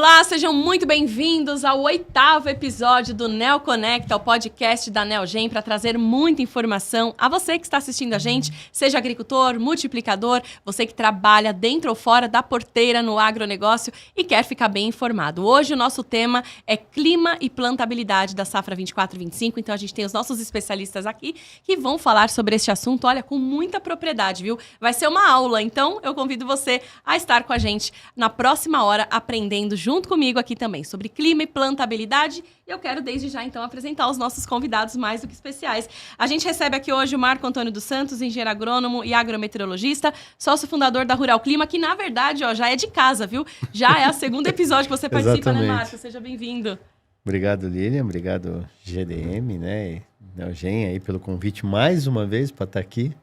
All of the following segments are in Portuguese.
Olá, sejam muito bem-vindos ao 8º episódio do Neo Conecta, o podcast da Neogen, para trazer muita informação a você que está assistindo a gente, seja agricultor, multiplicador, você que trabalha dentro ou fora da porteira no agronegócio e quer ficar bem informado. Hoje o nosso tema é clima e plantabilidade da safra 24/25, então a gente tem os nossos especialistas aqui que vão falar sobre este assunto, olha, com muita propriedade, viu? Vai ser uma aula, então eu convido você a estar com a gente na próxima hora, aprendendo junto comigo aqui também sobre clima e plantabilidade. Eu quero desde já, então, apresentar os nossos convidados mais do que especiais. A gente recebe aqui hoje o Marco Antônio dos Santos, engenheiro agrônomo e agrometeorologista, sócio fundador da Rural Clima, que, na verdade, ó, já é de casa, viu? Já é o segundo episódio que você participa, né, Marco? Seja bem-vindo. Obrigado, Lilian. Obrigado, GDM, né? E Neogen aí pelo convite mais uma vez para estar aqui.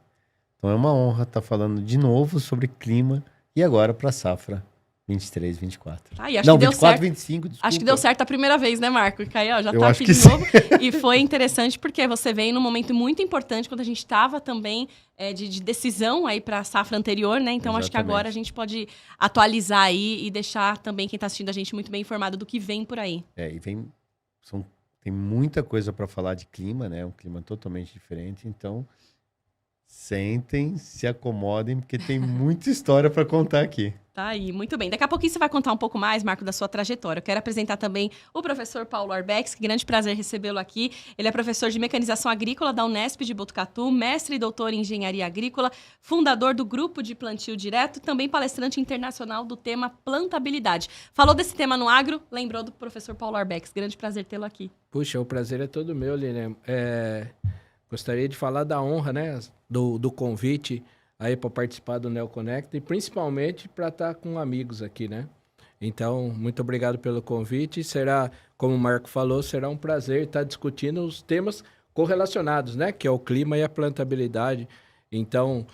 Então é uma honra estar falando de novo sobre clima e agora para a safra 23, 24. Aí, acho não, que deu 24, certo. 25, desculpa. Acho que deu certo a primeira vez, né, Marco? E aí, ó, já Eu tá acho aqui que de novo. E foi interessante porque você veio num momento muito importante, quando a gente estava também de decisão aí para a safra anterior, né? Então, acho que agora a gente pode atualizar aí e deixar também quem está assistindo a gente muito bem informado do que vem por aí. E tem muita coisa para falar de clima, né? Um clima totalmente diferente, então sentem, se acomodem, porque tem muita história para contar aqui. Tá aí, muito bem. Daqui a pouquinho você vai contar um pouco mais, Marco, da sua trajetória. Eu quero apresentar também o professor Paulo Arbex, que grande prazer recebê-lo aqui. Ele é professor de mecanização agrícola da Unesp de Botucatu, mestre e doutor em engenharia agrícola, fundador do grupo de plantio direto, também palestrante internacional do tema plantabilidade. Falou desse tema no agro, lembrou do professor Paulo Arbex. Grande prazer tê-lo aqui. Puxa, o prazer é todo meu, Lilian. Gostaria de falar da honra, né, do convite aí para participar do Neo Conecta e principalmente para estar com amigos aqui, né? Então, muito obrigado pelo convite. Será, como o Marco falou, será um prazer estar discutindo os temas correlacionados, né? Que é o clima e a plantabilidade. Então,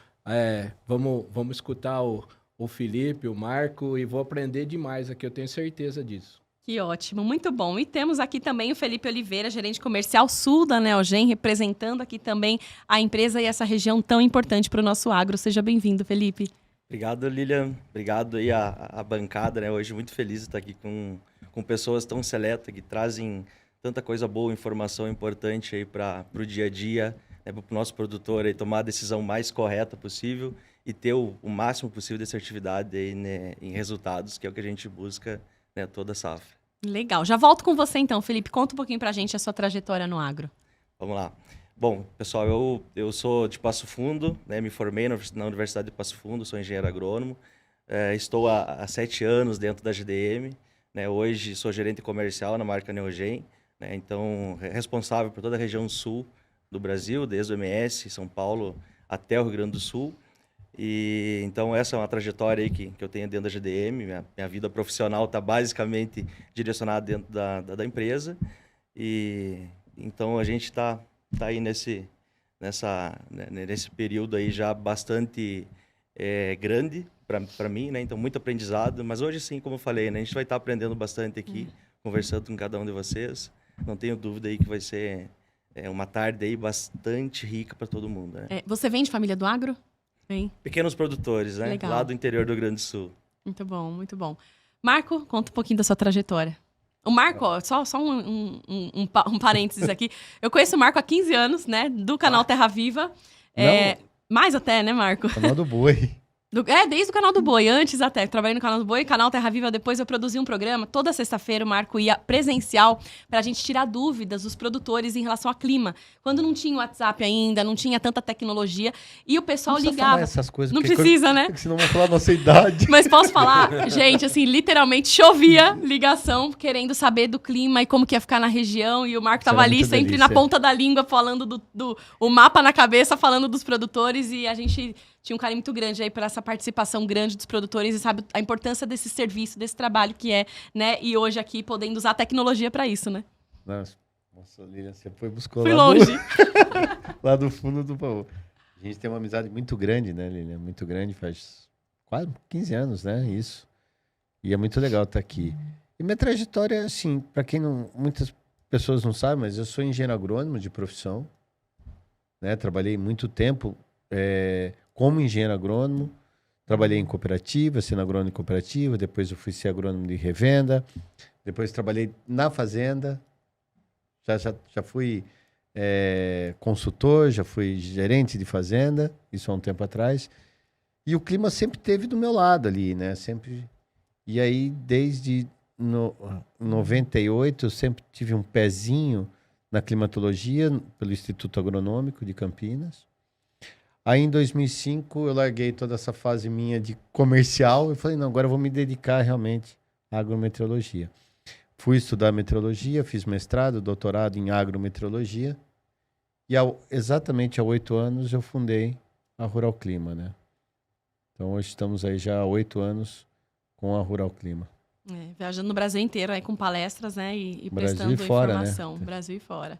vamos escutar o Felipe, o Marco, e vou aprender demais aqui, eu tenho certeza disso. Que ótimo, muito bom. E temos aqui também o Felipe Oliveira, gerente comercial sul da Neogen, representando aqui também a empresa e essa região tão importante para o nosso agro. Seja bem-vindo, Felipe. Obrigado, Lilian. Obrigado aí a bancada, né? Hoje muito feliz de estar aqui com pessoas tão seletas que trazem tanta coisa boa, informação importante aí para o dia a dia, né? Para o nosso produtor aí tomar a decisão mais correta possível e ter o máximo possível de assertividade aí, né, em resultados, que é o que a gente busca, né, toda safra. Legal. Já volto com você então, Felipe. Conta um pouquinho pra gente a sua trajetória no agro. Vamos lá. Bom, pessoal, eu sou de Passo Fundo, né, me formei na Universidade de Passo Fundo, sou engenheiro agrônomo. Estou há 7 anos dentro da GDM. Né, hoje sou gerente comercial na marca Neogen. Né, então, responsável por toda a região sul do Brasil, desde o MS, São Paulo, até o Rio Grande do Sul. E então essa é uma trajetória aí que eu tenho dentro da GDM. Minha vida profissional está basicamente direcionada dentro da empresa. E então a gente está aí nesse período aí já bastante grande para mim, né? Então muito aprendizado. Mas hoje sim, como eu falei, né? A gente vai estar aprendendo bastante aqui, conversando com cada um de vocês. Não tenho dúvida aí que vai ser uma tarde aí bastante rica para todo mundo, né? Você vem de família do agro? Sim. Pequenos produtores, né? Legal. Lá do interior do Rio Grande do Sul. Muito bom, muito bom. Marco, conta um pouquinho da sua trajetória. O Marco, ó, só um parênteses aqui. Eu conheço o Marco há 15 anos, né? Do canal Terra Viva. Mais até, né, Marco? Canal do Boi. Desde o canal do Boi, antes até. Trabalhei no canal do Boi, canal Terra Viva. Depois eu produzi um programa. Toda sexta-feira o Marco ia presencial pra gente tirar dúvidas dos produtores em relação ao clima. Quando não tinha WhatsApp ainda, não tinha tanta tecnologia. E o pessoal ligava. Falar essas coisas, não precisa, né? Porque senão vão falar a nossa idade. Mas posso falar? Gente, assim, literalmente chovia ligação, querendo saber do clima e como que ia ficar na região. E o Marco tava ali sempre na ponta da língua, falando o mapa na cabeça, falando dos produtores. E a gente tinha um carinho muito grande aí por essa participação grande dos produtores e sabe a importância desse serviço, desse trabalho que é, né? E hoje aqui podendo usar a tecnologia para isso, né? Nossa, Lilian, você buscou Fui longe. Lá do fundo do baú. A gente tem uma amizade muito grande, né, Lilian? Muito grande, faz quase 15 anos, né? Isso. E é muito legal estar aqui. E minha trajetória, assim, para quem não... Muitas pessoas não sabem, mas eu sou engenheiro agrônomo de profissão. Né? Trabalhei muito tempo como engenheiro agrônomo. Trabalhei em cooperativa, sendo agrônomo em cooperativa, depois eu fui ser agrônomo de revenda, depois trabalhei na fazenda, já fui consultor, já fui gerente de fazenda, isso há um tempo atrás, e o clima sempre esteve do meu lado ali, né? Sempre. E aí, desde 98, eu sempre tive um pezinho na climatologia, pelo Instituto Agronômico de Campinas. Aí, em 2005, eu larguei toda essa fase minha de comercial e falei, não, agora eu vou me dedicar realmente à agrometeorologia. Fui estudar meteorologia, fiz mestrado, doutorado em agrometeorologia. E exatamente há 8 anos eu fundei a Rural Clima, né? Então, hoje estamos aí já há 8 anos com a Rural Clima. Viajando no Brasil inteiro aí com palestras, né? E prestando e fora, informação. né? Brasil e fora.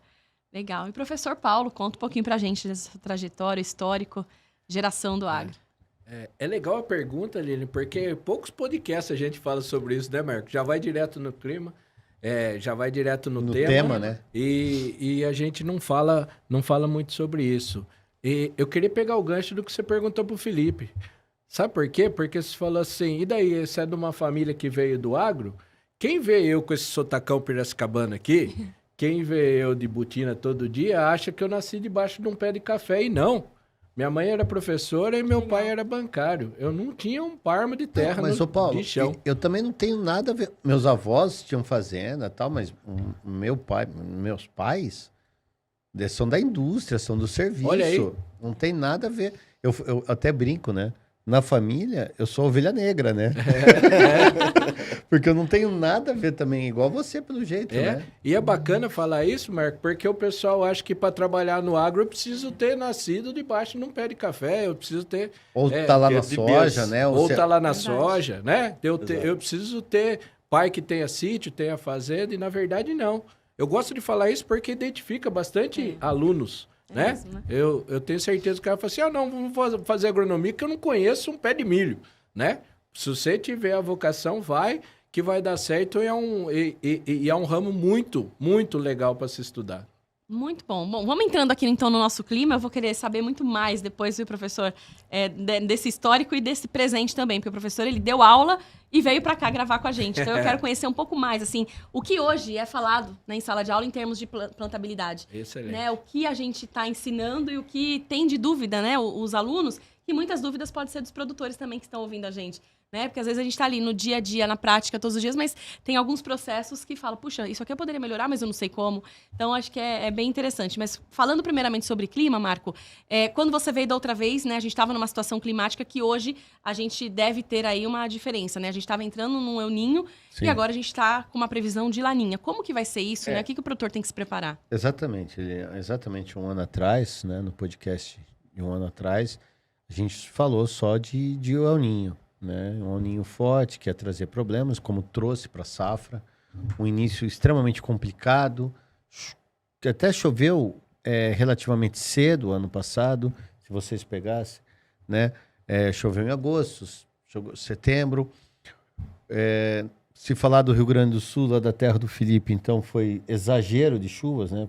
Legal. E professor Paulo, conta um pouquinho pra gente dessa trajetória, histórico, geração do agro. É legal a pergunta, Lili, porque poucos podcasts a gente fala sobre isso, né, Marco? Já vai direto no clima, já vai direto no tema, né? E a gente não fala muito sobre isso. E eu queria pegar o gancho do que você perguntou pro Felipe. Sabe por quê? Porque você falou assim, e daí, você é de uma família que veio do agro? Quem vê eu com esse sotacão piracicabana aqui, quem vê eu de botina todo dia, acha que eu nasci debaixo de um pé de café. E não. Minha mãe era professora e meu pai era bancário. Eu não tinha um parmo de terra ô Paulo, de chão. eu também não tenho nada a ver. Meus avós tinham fazenda e tal, mas meus pais são da indústria, são do serviço. Olha aí. Não tem nada a ver. Eu até brinco, né? Na família, eu sou ovelha negra, né? Porque eu não tenho nada a ver também, igual você, pelo jeito, né? E é bacana falar isso, Marco, porque o pessoal acha que para trabalhar no agro eu preciso ter nascido debaixo de um pé de café, eu preciso ter... Ou tá lá na soja, né? Ou tá lá na soja, né? Eu preciso ter pai que tenha sítio, tenha fazenda, e na verdade não. Eu gosto de falar isso porque identifica bastante alunos, né? Mesmo, né? Eu tenho certeza que o cara fala assim, não, vou fazer agronomia que eu não conheço um pé de milho, né? Se você tiver a vocação, vai, que vai dar certo e é um ramo muito, muito legal para se estudar. Muito bom. Bom, vamos entrando aqui então no nosso clima. Eu vou querer saber muito mais depois, viu, professor, desse histórico e desse presente também, porque o professor ele deu aula e veio para cá gravar com a gente. Então eu quero conhecer um pouco mais, assim, o que hoje é falado, né, em sala de aula em termos de plantabilidade. Excelente. Né, o que a gente está ensinando e o que tem de dúvida, né, os alunos, e muitas dúvidas podem ser dos produtores também que estão ouvindo a gente. Né? Porque às vezes a gente está ali no dia a dia, na prática, todos os dias, mas tem alguns processos que falam, puxa, isso aqui eu poderia melhorar, mas eu não sei como. Então, acho que é bem interessante. Mas falando primeiramente sobre clima, Marco, quando você veio da outra vez, né, a gente estava numa situação climática que hoje a gente deve ter aí uma diferença, né? A gente estava entrando num El Ninho e agora a gente está com uma previsão de Laninha. Como que vai ser isso, né? O que o produtor tem que se preparar? Exatamente. Exatamente um ano atrás, né, no podcast de um ano atrás, a gente falou só de El Ninho. Né? Um El Ninho forte que ia trazer problemas, como trouxe para a safra. Um início extremamente complicado. Até choveu relativamente cedo ano passado, se vocês pegassem. Né? Choveu em agosto, setembro. Se falar do Rio Grande do Sul, lá da terra do Felipe, então foi exagero de chuvas. Né?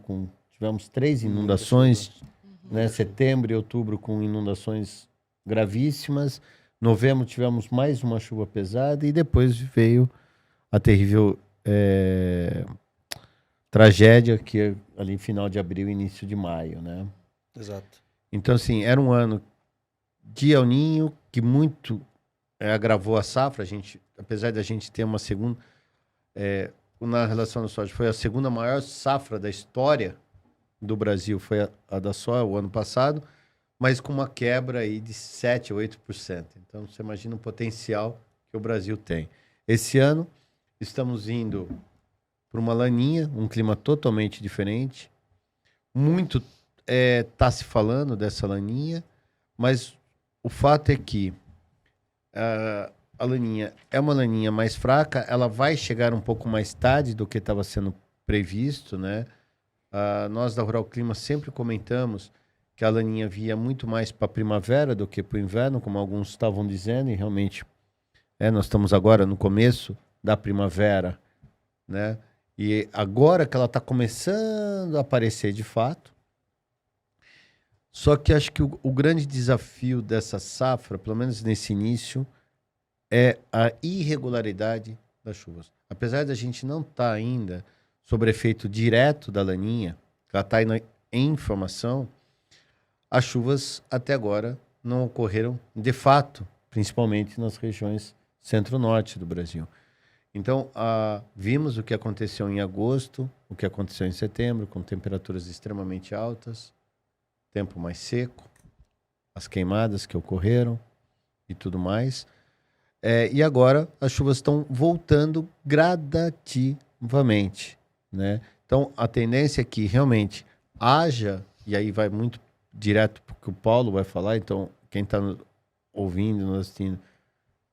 Tivemos 3 inundações, né? Setembro e outubro com inundações gravíssimas. Novembro tivemos mais uma chuva pesada e depois veio a terrível tragédia que é ali em final de abril, início de maio, né? Exato. Então, assim, era um ano de El Ninho que muito agravou a safra. Apesar da gente ter uma segunda... na relação da soja, foi a segunda maior safra da história do Brasil, foi a da soja o ano passado, mas com uma quebra aí de 7% ou 8%. Então, você imagina o potencial que o Brasil tem. Esse ano, estamos indo para uma laninha, um clima totalmente diferente. Muito está se falando dessa laninha, mas o fato é que a laninha é uma laninha mais fraca, ela vai chegar um pouco mais tarde do que estava sendo previsto, né? Nós da Rural Clima sempre comentamos que a laninha via muito mais para a primavera do que para o inverno, como alguns estavam dizendo, e realmente nós estamos agora no começo da primavera, né? E agora que ela está começando a aparecer de fato. Só que acho que o grande desafio dessa safra, pelo menos nesse início, é a irregularidade das chuvas. Apesar da gente não estar ainda sob efeito direto da laninha, ela está em formação, as chuvas até agora não ocorreram de fato, principalmente nas regiões centro-norte do Brasil. Então, vimos o que aconteceu em agosto, o que aconteceu em setembro, com temperaturas extremamente altas, tempo mais seco, as queimadas que ocorreram e tudo mais. E agora as chuvas estão voltando gradativamente, né? Então, a tendência é que realmente haja, e aí vai muito direto porque o Paulo vai falar, então quem está ouvindo, nos assistindo,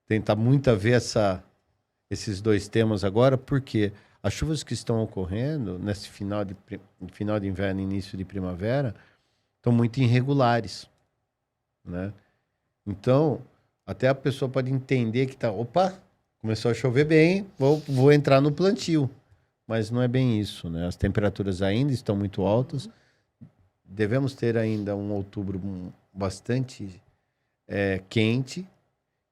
tenta muito a ver esses dois temas agora, porque as chuvas que estão ocorrendo nesse final de inverno e início de primavera estão muito irregulares, né? Então, até a pessoa pode entender que começou a chover bem, vou entrar no plantio. Mas não é bem isso, né? As temperaturas ainda estão muito altas. Devemos ter ainda um outubro bastante quente.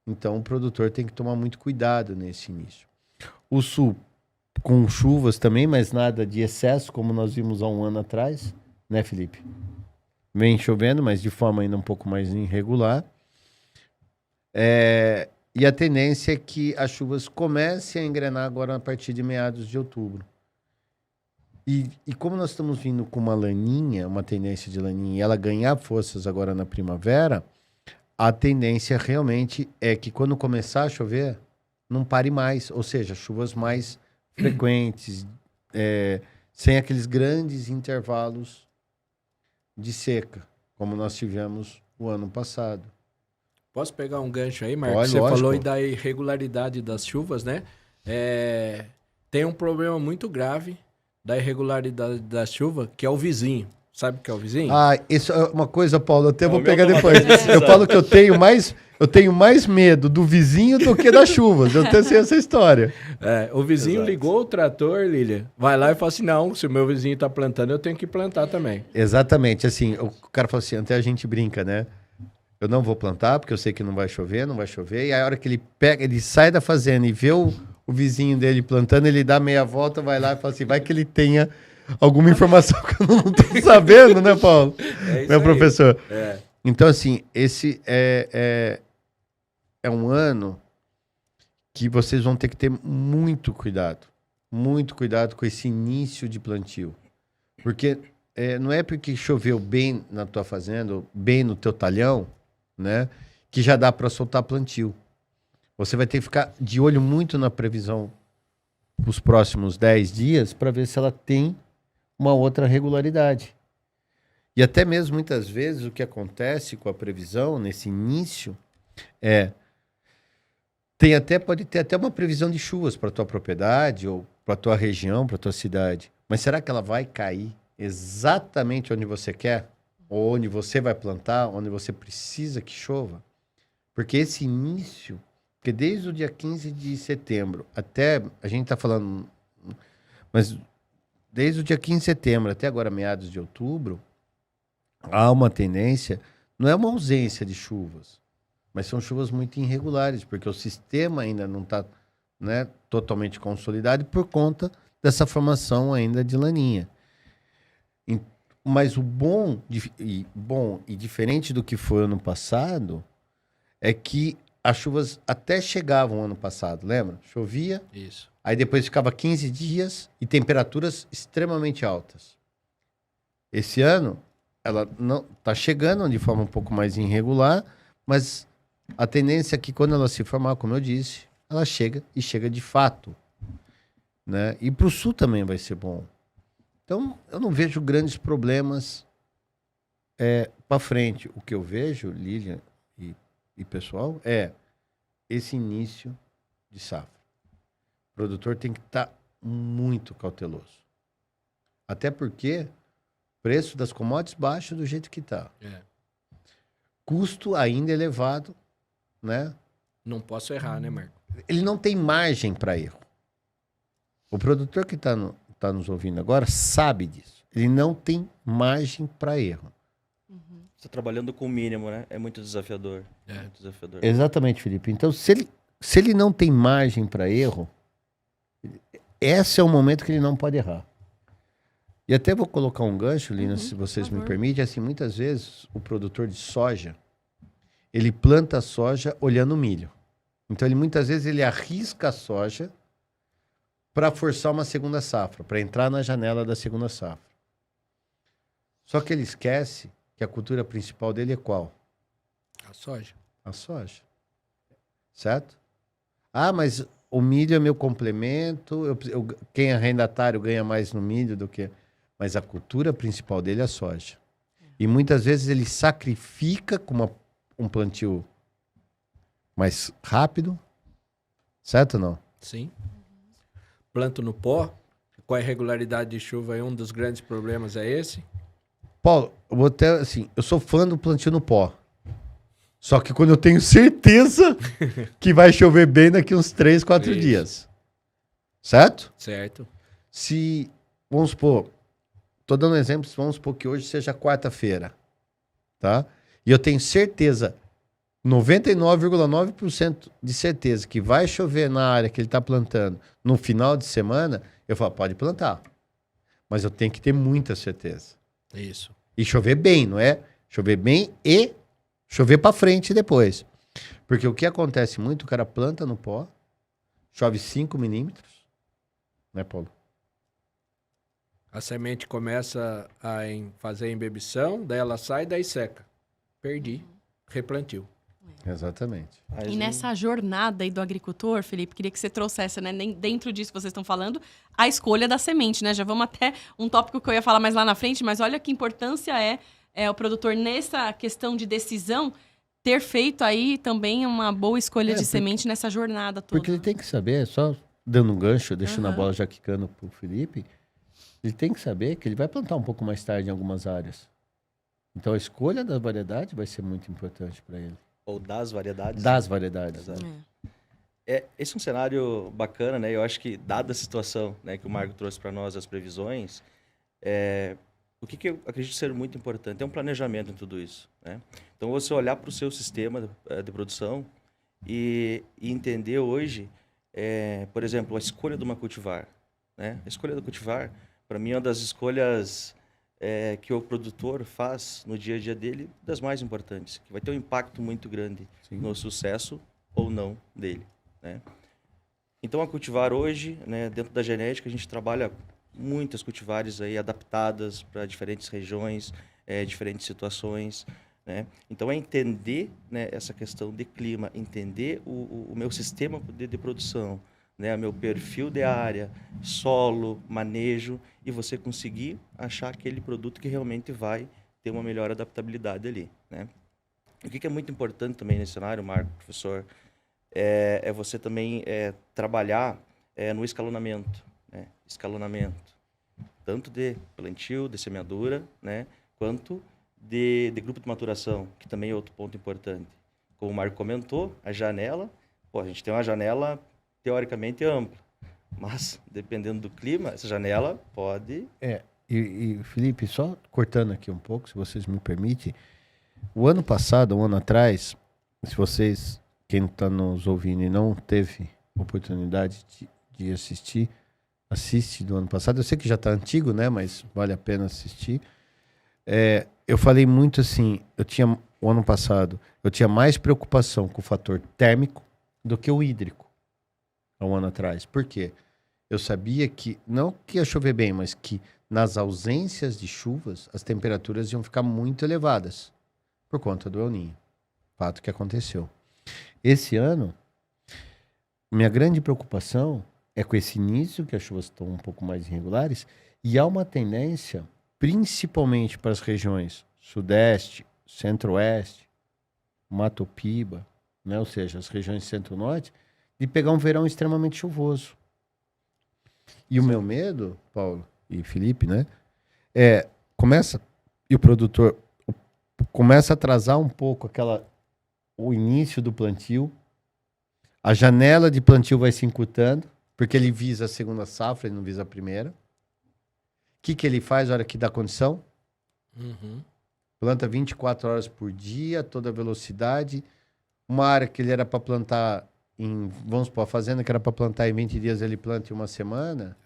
Então, o produtor tem que tomar muito cuidado nesse início. O sul, com chuvas também, mas nada de excesso, como nós vimos há um ano atrás, né, Felipe? Vem chovendo, mas de forma ainda um pouco mais irregular. E a tendência é que as chuvas comecem a engrenar agora a partir de meados de outubro. E como nós estamos vindo com uma laninha, uma tendência de laninha, e ela ganhar forças agora na primavera, a tendência realmente é que quando começar a chover, não pare mais. Ou seja, chuvas mais frequentes, sem aqueles grandes intervalos de seca, como nós tivemos o ano passado. Posso pegar um gancho aí, Marcos? Pode, você lógico. falou aí da irregularidade das chuvas, né? Tem um problema muito grave da irregularidade da chuva, que é o vizinho. Sabe o que é o vizinho? Isso é uma coisa, Paulo, eu até vou meu pegar tomador depois. de decisão. Eu falo que eu tenho mais medo do vizinho do que das chuvas. Eu tenho essa história. O vizinho Exato. ligou o trator, Lília, vai lá e fala assim, não, se o meu vizinho tá plantando, eu tenho que plantar também. Exatamente, assim, o cara fala assim, até a gente brinca, né? Eu não vou plantar, porque eu sei que não vai chover, e aí a hora que ele sai da fazenda e vê o vizinho dele plantando, ele dá meia volta, vai lá e fala assim, vai que ele tenha alguma informação que eu não tô sabendo, né, Paulo? Meu professor. Então, assim, esse é um ano que vocês vão ter que ter muito cuidado com esse início de plantio. Porque não é porque choveu bem na tua fazenda, bem no teu talhão, né, que já dá para soltar plantio. Você vai ter que ficar de olho muito na previsão os próximos 10 dias para ver se ela tem uma outra regularidade. E até mesmo muitas vezes o que acontece com a previsão nesse início pode ter até uma previsão de chuvas para tua propriedade ou para tua região, para tua cidade. Mas será que ela vai cair exatamente onde você quer? Ou onde você vai plantar, onde você precisa que chova? Porque esse início, porque desde o dia 15 de setembro até, a gente está falando, mas desde o dia 15 de setembro até agora, meados de outubro, há uma tendência, não é uma ausência de chuvas, mas são chuvas muito irregulares, porque o sistema ainda não está, né, totalmente consolidado por conta dessa formação ainda de laninha. Mas o bom e diferente do que foi ano passado é que as chuvas até chegavam ano passado, lembra? Chovia, Isso. aí depois ficava 15 dias e temperaturas extremamente altas. Esse ano, ela não está chegando de forma um pouco mais irregular, mas a tendência é que quando ela se formar, como eu disse, ela chega e chega de fato, né? E para o sul também vai ser bom. Então, eu não vejo grandes problemas para frente. O que eu vejo, Lilian e pessoal, é esse início de safra. O produtor tem que estar muito cauteloso. Até porque o preço das commodities baixo do jeito que está. Custo ainda elevado, né? Não posso errar, né, Marco? Ele não tem margem para erro. O produtor que está nos ouvindo agora sabe disso. Ele não tem margem para erro. Você trabalhando com o mínimo, né? É muito desafiador. É. Muito desafiador. Exatamente, Felipe. Então, se ele não tem margem para erro, esse é o momento que ele não pode errar. E até vou colocar um gancho, Lina, se vocês me permitem. Assim, muitas vezes o produtor de soja, ele planta a soja olhando o milho. Então, muitas vezes ele arrisca a soja para forçar uma segunda safra, para entrar na janela da segunda safra. Só que ele esquece que a cultura principal dele é qual? A soja. A soja. Certo? Ah, mas o milho é meu complemento. Quem é arrendatário ganha mais no milho do que... Mas a cultura principal dele é a soja. E muitas vezes ele sacrifica com um plantio mais rápido. Certo ou não? Sim. Planto no pó. Com a irregularidade de chuva, um dos grandes problemas é esse. Paulo, eu vou até assim, eu sou fã do plantio no pó. Só que quando eu tenho certeza que vai chover bem daqui uns 3, 4 Isso. dias. Certo? Certo. Se, vamos supor, tô dando um exemplo, vamos supor que hoje seja quarta-feira, tá? E eu tenho certeza, 99,9% de certeza que vai chover na área que ele tá plantando no final de semana, eu falo, pode plantar. Mas eu tenho que ter muita certeza. Isso. E chover bem, não é? Chover bem e chover para frente depois. Porque o que acontece muito, o cara planta no pó, chove 5 milímetros, né, Paulo? A semente começa a fazer a embebição, daí ela sai, daí seca. Perdi. Replantio. Exatamente. E nessa jornada aí do agricultor, Felipe, queria que você trouxesse, né, dentro disso que vocês estão falando, a escolha da semente, né? Já vamos até um tópico que eu ia falar mais lá na frente, mas olha que importância é o produtor nessa questão de decisão ter feito aí também uma boa escolha de semente nessa jornada toda. Porque ele tem que saber, só dando um gancho, deixando a bola já quicando pro Felipe, ele tem que saber que ele vai plantar um pouco mais tarde em algumas áreas. Então a escolha da variedade vai ser muito importante para ele. Ou das variedades. Das variedades. Exato. Esse é um cenário bacana, né? Eu acho que, dada a situação, né, que o Marco trouxe para nós, as previsões, o que eu acredito ser muito importante é um planejamento em tudo isso, né? Então, você olhar para o seu sistema de produção e entender hoje, por exemplo, a escolha de uma cultivar, né? A escolha do cultivar, para mim, é uma das escolhas que o produtor faz no dia a dia dele, das mais importantes, que vai ter um impacto muito grande no sucesso ou não dele, né? Então, a cultivar hoje, né, dentro da genética, a gente trabalha muitas cultivares aí adaptadas para diferentes regiões, diferentes situações, né? Então, é entender, né, essa questão de clima, entender o meu sistema de produção, né, meu perfil de área, solo, manejo, e você conseguir achar aquele produto que realmente vai ter uma melhor adaptabilidade ali, né? O que é muito importante também nesse cenário, Marco, professor, é você também trabalhar no escalonamento, né? Escalonamento, tanto de plantio, de semeadura, né, quanto de grupo de maturação, que também é outro ponto importante. Como o Marco comentou, a janela, a gente tem uma janela teoricamente ampla, mas dependendo do clima, essa janela pode... E Felipe, só cortando aqui um pouco, se vocês me permitem, o ano passado, um ano atrás, se vocês, quem está nos ouvindo e não teve oportunidade de assistir, assiste do ano passado, eu sei que já está antigo, né, mas vale a pena assistir. Eu falei muito assim, o ano passado, eu tinha mais preocupação com o fator térmico do que o hídrico, há um ano atrás. Por quê? Eu sabia que, não que ia chover bem, mas que nas ausências de chuvas, as temperaturas iam ficar muito elevadas, por conta do El Niño. Fato que aconteceu. Esse ano, minha grande preocupação é com esse início, que as chuvas estão um pouco mais irregulares, e há uma tendência, principalmente para as regiões Sudeste, Centro-Oeste, Mato Piba, né? Ou seja, as regiões Centro-Norte, de pegar um verão extremamente chuvoso. E o meu medo, Paulo e Felipe, né? E o produtor começa a atrasar um pouco o início do plantio, a janela de plantio vai se encurtando, porque ele visa a segunda safra, ele não visa a primeira. O que ele faz na hora que dá condição? Planta 24 horas por dia, toda velocidade. Uma área que ele era para plantar vamos supor, a fazenda que era para plantar em 20 dias, ele planta em uma semana.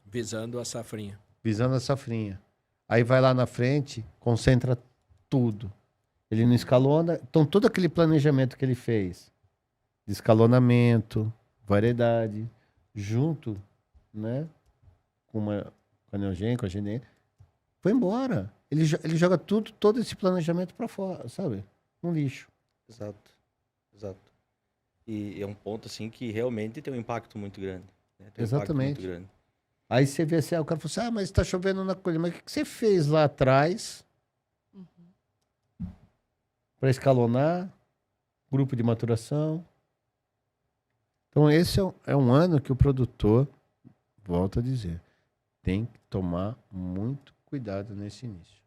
Visando a safrinha. Visando a safrinha. Aí vai lá na frente, concentra tudo. Ele não escalona. Então, todo aquele planejamento que ele fez, de escalonamento, variedade, junto, né, com a Neogen, com a GDM, foi embora. Ele joga todo esse planejamento para fora, sabe? No lixo. Exato. E é um ponto, assim, que realmente tem um impacto muito grande. Né? Tem um impacto Exatamente. muito grande. Aí você vê assim, o cara falou assim, mas tá chovendo na colheita. Mas o que você fez lá atrás para escalonar, grupo de maturação? Então esse é um ano que o produtor, volto a dizer, tem que tomar muito cuidado nesse início.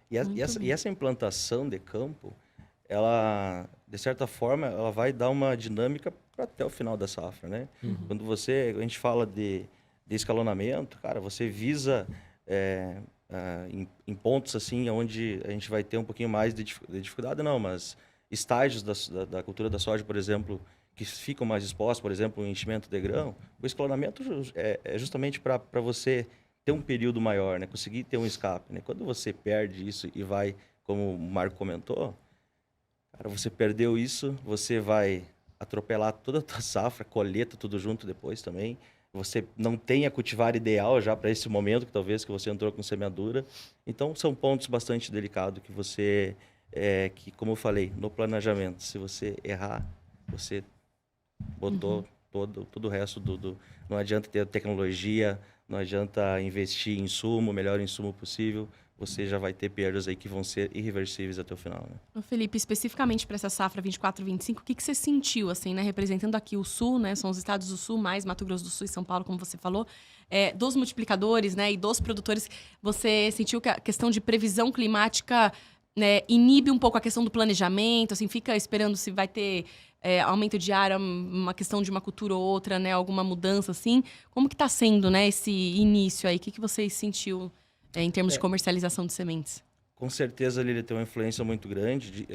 E essa implantação de campo, ela, de certa forma, ela vai dar uma dinâmica para até o final da safra, né? Quando a gente fala de escalonamento, cara, você visa em pontos assim, onde a gente vai ter um pouquinho mais de dificuldade, não, mas estágios da cultura da soja, por exemplo, que ficam mais expostos, por exemplo, o enchimento de grão, o escalonamento é justamente para você ter um período maior, né? Conseguir ter um escape, né? Quando você perde isso e vai, como o Marco comentou, cara, você perdeu isso, você vai atropelar toda a tua safra, colheita, tudo junto depois também. Você não tem a cultivar ideal já para esse momento, que talvez que você entrou com semeadura. Então, são pontos bastante delicados que você, que como eu falei, no planejamento, se você errar, você botou todo o resto Não adianta ter tecnologia, não adianta investir em insumo, o melhor insumo possível, você já vai ter perdas aí que vão ser irreversíveis até o final, né? Felipe, especificamente para essa safra 24-25, o que você sentiu, assim, né? Representando aqui o Sul, né? São os estados do Sul, mais Mato Grosso do Sul e São Paulo, como você falou. Dos multiplicadores, né? E dos produtores, você sentiu que a questão de previsão climática, né, inibe um pouco a questão do planejamento, assim, fica esperando se vai ter aumento de área, uma questão de uma cultura ou outra, né? Alguma mudança, assim. Como que está sendo, né, esse início aí? O que você sentiu em termos de comercialização de sementes? Com certeza ele tem uma influência muito grande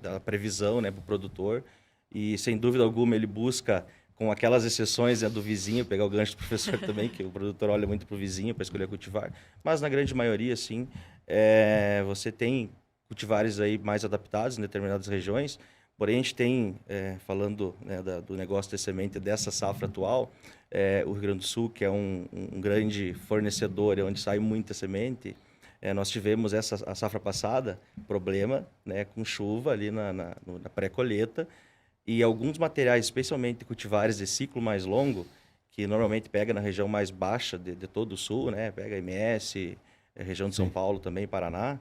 da previsão, né, para o produtor. E, sem dúvida alguma, ele busca, com aquelas exceções, do vizinho, pegar o gancho do professor também, que o produtor olha muito para o vizinho para escolher cultivar. Mas, na grande maioria, sim, você tem cultivares aí mais adaptados em determinadas regiões. Porém, a gente tem, falando, né, do negócio de semente dessa safra atual, o Rio Grande do Sul, que é um grande fornecedor, onde sai muita semente, nós tivemos a safra passada, problema, né, com chuva ali na pré-colheita, e alguns materiais, especialmente cultivares de ciclo mais longo, que normalmente pega na região mais baixa de todo o Sul, né, pega MS, região de São Paulo também, Paraná,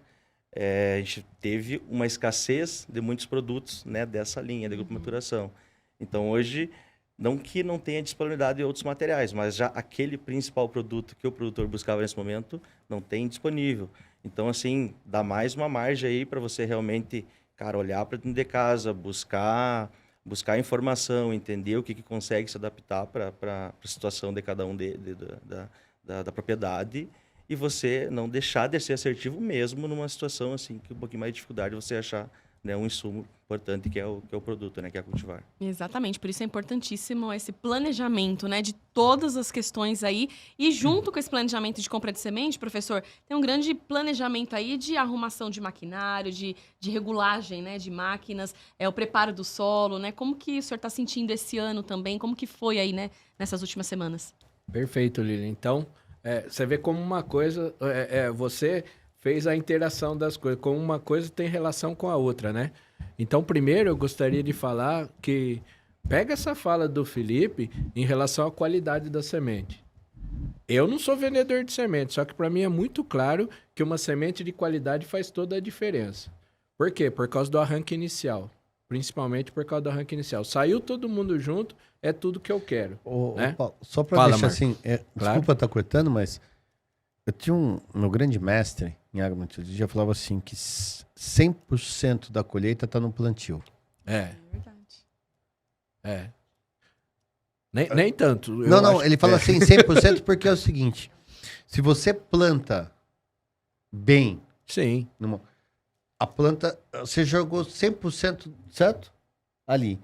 a gente teve uma escassez de muitos produtos, né, dessa linha de grupo de maturação. Então, hoje, não que não tenha disponibilidade de outros materiais, mas já aquele principal produto que o produtor buscava nesse momento não tem disponível. Então, assim, dá mais uma margem aí para você realmente, cara, olhar para dentro de casa, buscar informação, entender o que consegue se adaptar para a situação de cada um da propriedade, e você não deixar de ser assertivo mesmo numa situação assim que um pouquinho mais de dificuldade você achar, né, um insumo importante que é o produto, né, que é a cultivar. Exatamente, por isso é importantíssimo esse planejamento, né, de todas as questões aí. E junto com esse planejamento de compra de semente, professor, tem um grande planejamento aí de arrumação de maquinário, de regulagem, né, de máquinas, o preparo do solo, né? Como que o senhor está sentindo esse ano também? Como que foi aí, né, nessas últimas semanas? Perfeito, Lili. Então, você vê como uma coisa, você fez a interação das coisas, como uma coisa tem relação com a outra, né? Então, primeiro, eu gostaria de falar que pega essa fala do Felipe em relação à qualidade da semente. Eu não sou vendedor de semente, só que para mim é muito claro que uma semente de qualidade faz toda a diferença. Por quê? Por causa do arranque inicial. Principalmente por causa do arranque inicial. Saiu todo mundo junto, é tudo que eu quero. Né? Paulo, só para deixar Marco. Assim, claro. Desculpa estar cortando, mas eu tinha meu grande mestre em agrometodologia falava assim que 100% da colheita está no plantio. É verdade. Nem tanto. Não, ele fala assim 100% porque é o seguinte, se você planta bem, Sim. a planta, você jogou 100% certo? Ali.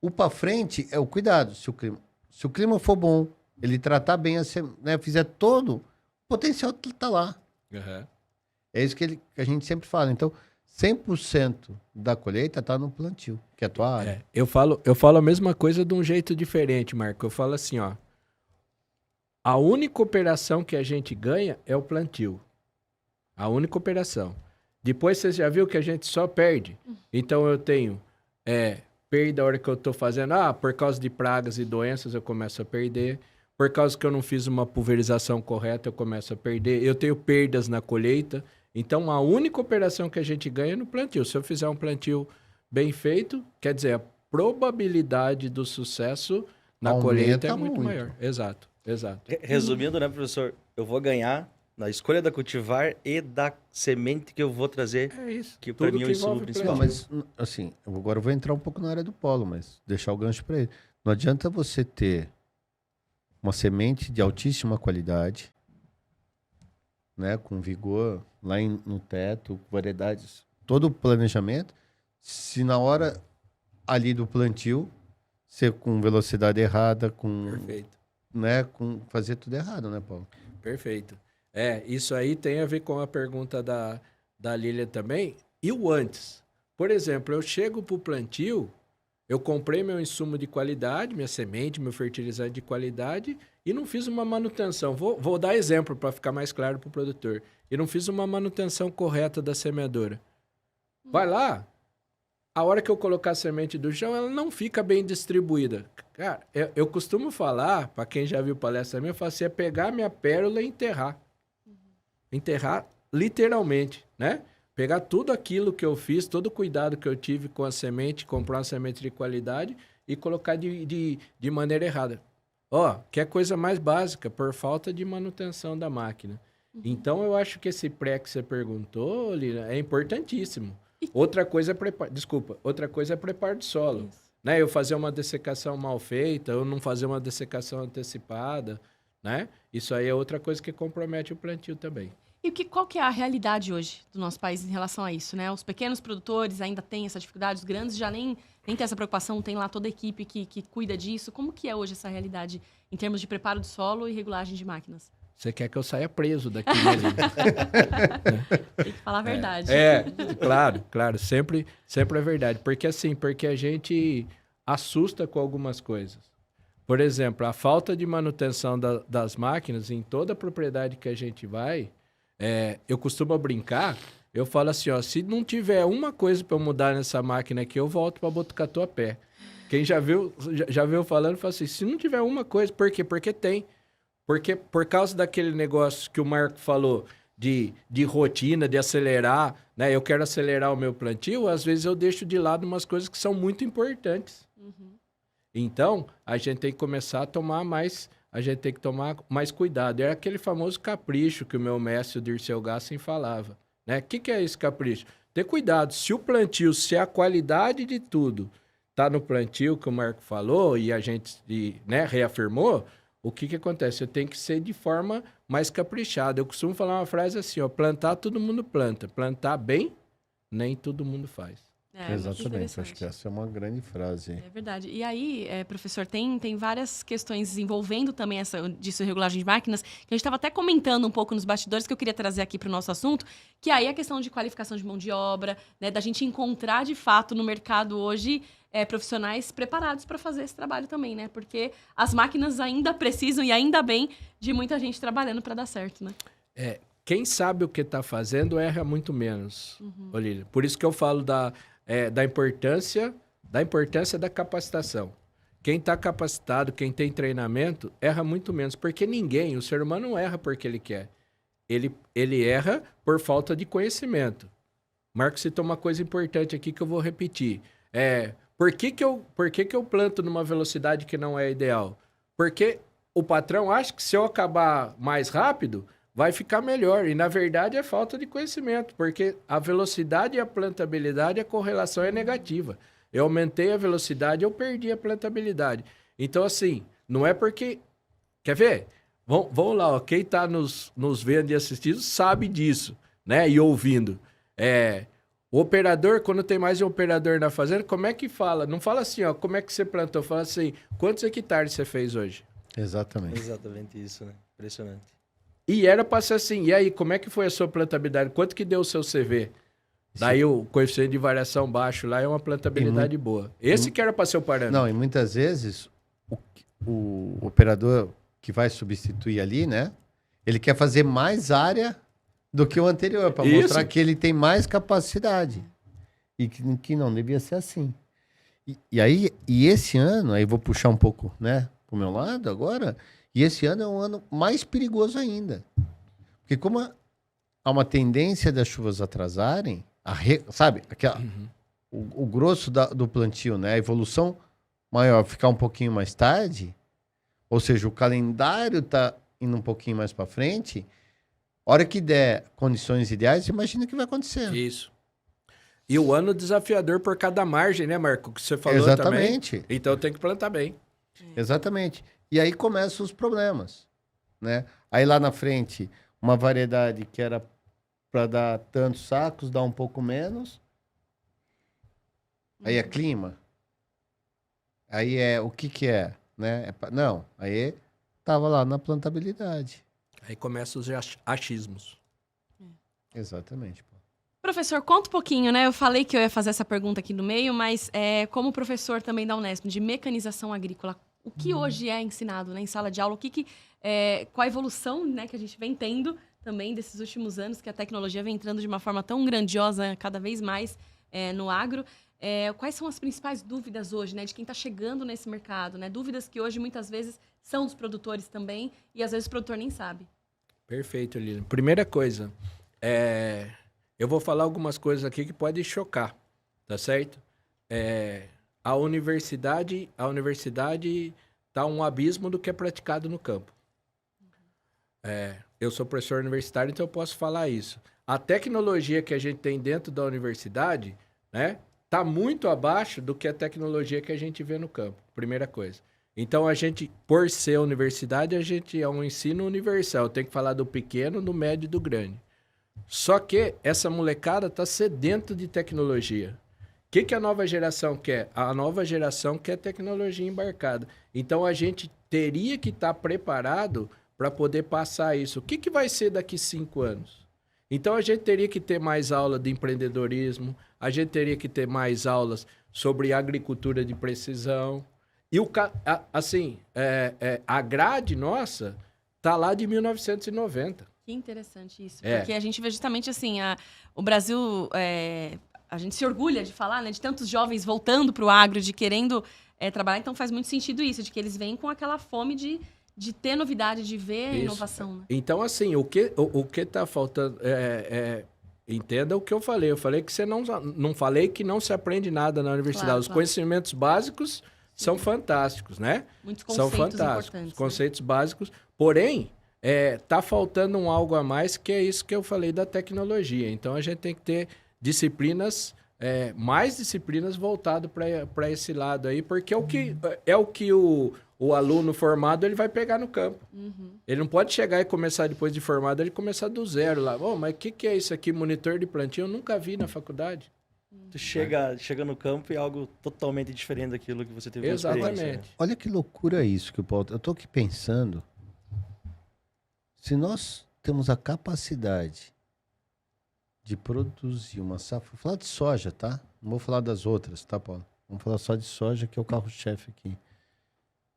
O para frente é o cuidado. Se o clima for bom, ele tratar bem, né, fizer todo, o potencial tá lá. Uhum. É isso que a gente sempre fala. Então, 100% da colheita está no plantio, que é a tua área. Eu falo a mesma coisa de um jeito diferente, Marco. Eu falo assim, ó. A única operação que a gente ganha é o plantio. A única operação. Depois você já viu que a gente só perde. Então eu tenho perda a hora que eu estou fazendo. Por causa de pragas e doenças eu começo a perder. Por causa que eu não fiz uma pulverização correta eu começo a perder. Eu tenho perdas na colheita. Então a única operação que a gente ganha é no plantio. Se eu fizer um plantio bem feito, quer dizer, a probabilidade do sucesso na colheita é muito maior. Exato. Resumindo, né, professor? Eu vou ganhar na escolha da cultivar e da semente que eu vou trazer. É isso. Que para mim é o insumo principal. Não, mas, assim, agora eu vou entrar um pouco na área do polo, mas deixar o gancho para ele. Não adianta você ter uma semente de altíssima qualidade, né, com vigor lá no teto, variedades, todo o planejamento, se na hora ali do plantio, ser com velocidade errada, Perfeito. né, com fazer tudo errado, né, Paulo? Perfeito. Isso aí tem a ver com a pergunta da Lília também. E o antes? Por exemplo, eu chego para o plantio, eu comprei meu insumo de qualidade, minha semente, meu fertilizante de qualidade e não fiz uma manutenção. Vou dar exemplo para ficar mais claro para o produtor. E não fiz uma manutenção correta da semeadora. Vai lá, a hora que eu colocar a semente do chão, ela não fica bem distribuída. Cara, eu costumo falar, para quem já viu palestra minha, eu falo assim, é pegar minha pérola e enterrar. Enterrar literalmente, né? Pegar tudo aquilo que eu fiz, todo o cuidado que eu tive com a semente, comprar uma semente de qualidade e colocar de maneira errada. Que é a coisa mais básica, por falta de manutenção da máquina. Então, eu acho que esse pré que você perguntou, Lina, é importantíssimo. Outra coisa é preparo de solo. Né? Eu fazer uma dessecação mal feita, eu não fazer uma dessecação antecipada, né? Isso aí é outra coisa que compromete o plantio também. E qual que é a realidade hoje do nosso país em relação a isso, né? Os pequenos produtores ainda têm essa dificuldade, os grandes já nem tem essa preocupação, tem lá toda a equipe que cuida disso. Como que é hoje essa realidade em termos de preparo do solo e regulagem de máquinas? Você quer que eu saia preso daqui, né, Lina? Tem que falar a verdade. Claro, sempre é verdade. Porque a gente assusta com algumas coisas. Por exemplo, a falta de manutenção das máquinas em toda a propriedade que a gente vai, eu costumo brincar, eu falo assim, se não tiver uma coisa para eu mudar nessa máquina aqui, eu volto para Botucatu-pé. Quem já viu falando, fala assim, se não tiver uma coisa, por quê? Porque tem. Porque por causa daquele negócio que o Marco falou de rotina, de acelerar, né? Eu quero acelerar o meu plantio, às vezes eu deixo de lado umas coisas que são muito importantes. Então, a gente tem que começar a tomar mais cuidado. É aquele famoso capricho que o meu mestre, o Dirceu Gassen, falava. Né? O que é esse capricho? Ter cuidado. Se o plantio, se a qualidade de tudo está no plantio que o Marco falou e a gente reafirmou, o que acontece? Você tem que ser de forma mais caprichada. Eu costumo falar uma frase assim, plantar todo mundo planta. Plantar bem, nem todo mundo faz. Exatamente, acho que essa é uma grande frase. É verdade. E aí, professor, tem várias questões envolvendo também disso, regulagem de máquinas, que a gente estava até comentando um pouco nos bastidores, que eu queria trazer aqui para o nosso assunto, que aí a questão de qualificação de mão de obra, né, da gente encontrar de fato no mercado hoje profissionais preparados para fazer esse trabalho também, né? Porque as máquinas ainda precisam, e ainda bem, de muita gente trabalhando para dar certo, né? Quem sabe o que está fazendo erra muito menos, Olívia. Por isso que eu falo da importância da capacitação. Quem está capacitado, quem tem treinamento, erra muito menos. Porque o ser humano não erra porque ele quer. Ele erra por falta de conhecimento. Marcos citou uma coisa importante aqui que eu vou repetir. Por que eu planto numa velocidade que não é ideal? Porque o patrão acha que se eu acabar mais rápido, vai ficar melhor. E, na verdade, é falta de conhecimento, porque a velocidade e a plantabilidade, a correlação é negativa. Eu aumentei a velocidade, eu perdi a plantabilidade. Então, assim, não é porque... Quer ver? Vamos lá, quem está nos vendo e assistindo sabe disso. né? E ouvindo. O operador, quando tem mais de um operador na fazenda, como é que fala? Não fala assim, ó, como é que você plantou? Fala assim, quantos hectares você fez hoje? Exatamente. Exatamente isso, né? Impressionante. E era para ser assim, e aí, como é que foi a sua plantabilidade? Quanto que deu o seu CV? Daí o coeficiente de variação baixo lá é uma plantabilidade boa. Esse que era para ser o parâmetro. Não, e muitas vezes o operador que vai substituir ali, né? Ele quer fazer mais área do que o anterior, para mostrar que ele tem mais capacidade. E que não devia ser assim. E esse ano, aí vou puxar um pouco, né, pro meu lado agora, e esse ano é um ano mais perigoso ainda. Porque como há uma tendência das chuvas atrasarem, sabe, o grosso do plantio, né, a evolução maior ficar um pouquinho mais tarde, ou seja, o calendário tá indo um pouquinho mais para frente, hora que der condições ideais, imagina o que vai acontecer. Isso. E o ano desafiador por cada margem, né, Marco? Que você falou Exatamente. também. Então tem que plantar bem. Exatamente. E aí começam os problemas, né? Aí lá na frente, uma variedade que era para dar tantos sacos, dá um pouco menos. Aí é clima. Aí é o que é, né? Não, aí tava lá na plantabilidade. Aí começam os achismos. Exatamente. Professor, conta um pouquinho, né? Eu falei que eu ia fazer essa pergunta aqui no meio, mas como professor também da Unesp, de mecanização agrícola, o que hoje é ensinado, né, em sala de aula? Qual a evolução, né, que a gente vem tendo também desses últimos anos, que a tecnologia vem entrando de uma forma tão grandiosa, cada vez mais no agro. Quais são as principais dúvidas hoje, né, de quem está chegando nesse mercado, né? Dúvidas que hoje muitas vezes são dos produtores também e às vezes o produtor nem sabe. Perfeito, Lilian. Primeira coisa, eu vou falar algumas coisas aqui que podem chocar, tá certo? A universidade tá um abismo do que é praticado no campo. Eu sou professor universitário, então eu posso falar isso. A tecnologia que a gente tem dentro da universidade, né, tá muito abaixo do que a tecnologia que a gente vê no campo. Primeira coisa. Então, a gente, por ser universidade, a gente é um ensino universal. Tem que falar do pequeno, do médio e do grande. Só que essa molecada está sedento de tecnologia. O que a nova geração quer? A nova geração quer tecnologia embarcada. Então, a gente teria que estar preparado para poder passar isso. O que vai ser daqui 5 anos? Então, a gente teria que ter mais aula de empreendedorismo, a gente teria que ter mais aulas sobre agricultura de precisão. E a grade nossa tá lá de 1990. Que interessante isso, porque a gente vê justamente assim, o Brasil, a gente se orgulha de falar, né, de tantos jovens voltando para o agro, de querendo trabalhar, então faz muito sentido isso, de que eles vêm com aquela fome de ter novidade, de ver inovação. Né? Então, assim, o que tá faltando, entenda o que eu falei que você não falei que não se aprende nada na universidade, claro, os conhecimentos básicos são fantásticos, né? Muitos conceitos são fantásticos, importantes, conceitos básicos. Porém, tá faltando um algo a mais, que é isso que eu falei da tecnologia. Então, a gente tem que ter disciplinas, mais disciplinas voltado para esse lado aí, porque é o que o aluno formado ele vai pegar no campo. Uhum. Ele não pode chegar e começar, depois de formado, ele começar do zero lá. Mas o que é isso aqui? Monitor de plantio? Eu nunca vi na faculdade. Tu chega no campo e é algo totalmente diferente daquilo que você teve na experiência. Exatamente. Olha que loucura isso que o Paulo... Eu tô aqui pensando, se nós temos a capacidade de produzir uma safra... Vou falar de soja, tá? Não vou falar das outras, tá, Paulo? Vamos falar só de soja, que é o carro-chefe aqui.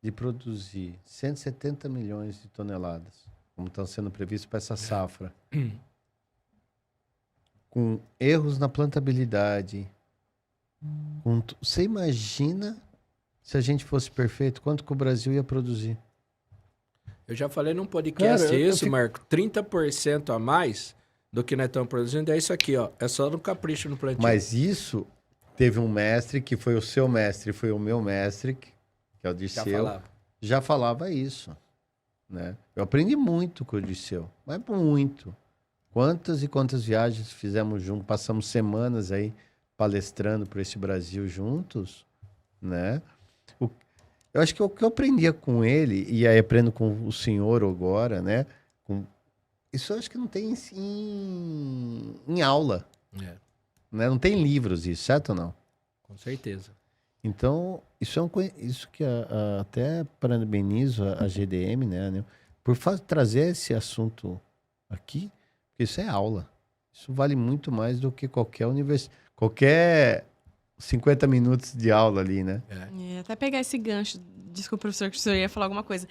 De produzir 170 milhões de toneladas, como estão sendo previstos para essa safra. Com erros na plantabilidade. Você imagina se a gente fosse perfeito, quanto que o Brasil ia produzir? Eu já falei num podcast Cara, Marco, 30% a mais do que nós estamos produzindo é isso aqui, ó. É só no capricho no plantio. Mas isso teve um mestre, que foi o seu mestre, foi o meu mestre, que é o Dirceu, já falava isso, né? Eu aprendi muito com o Dirceu, mas muito. Quantas e quantas viagens fizemos juntos, passamos semanas aí palestrando por esse Brasil juntos, né? Eu acho que o que eu aprendia com ele, e aí aprendo com o senhor agora, né? Isso eu acho que não tem em aula. É, Né? Não tem livros isso, certo ou não? com certeza. Então, isso é isso que até parabenizo a GDM, né, por trazer esse assunto aqui, porque isso é aula. Isso vale muito mais do que qualquer 50 minutos de aula ali, né? Até pegar esse gancho, desculpa, professor, que o senhor ia falar alguma coisa.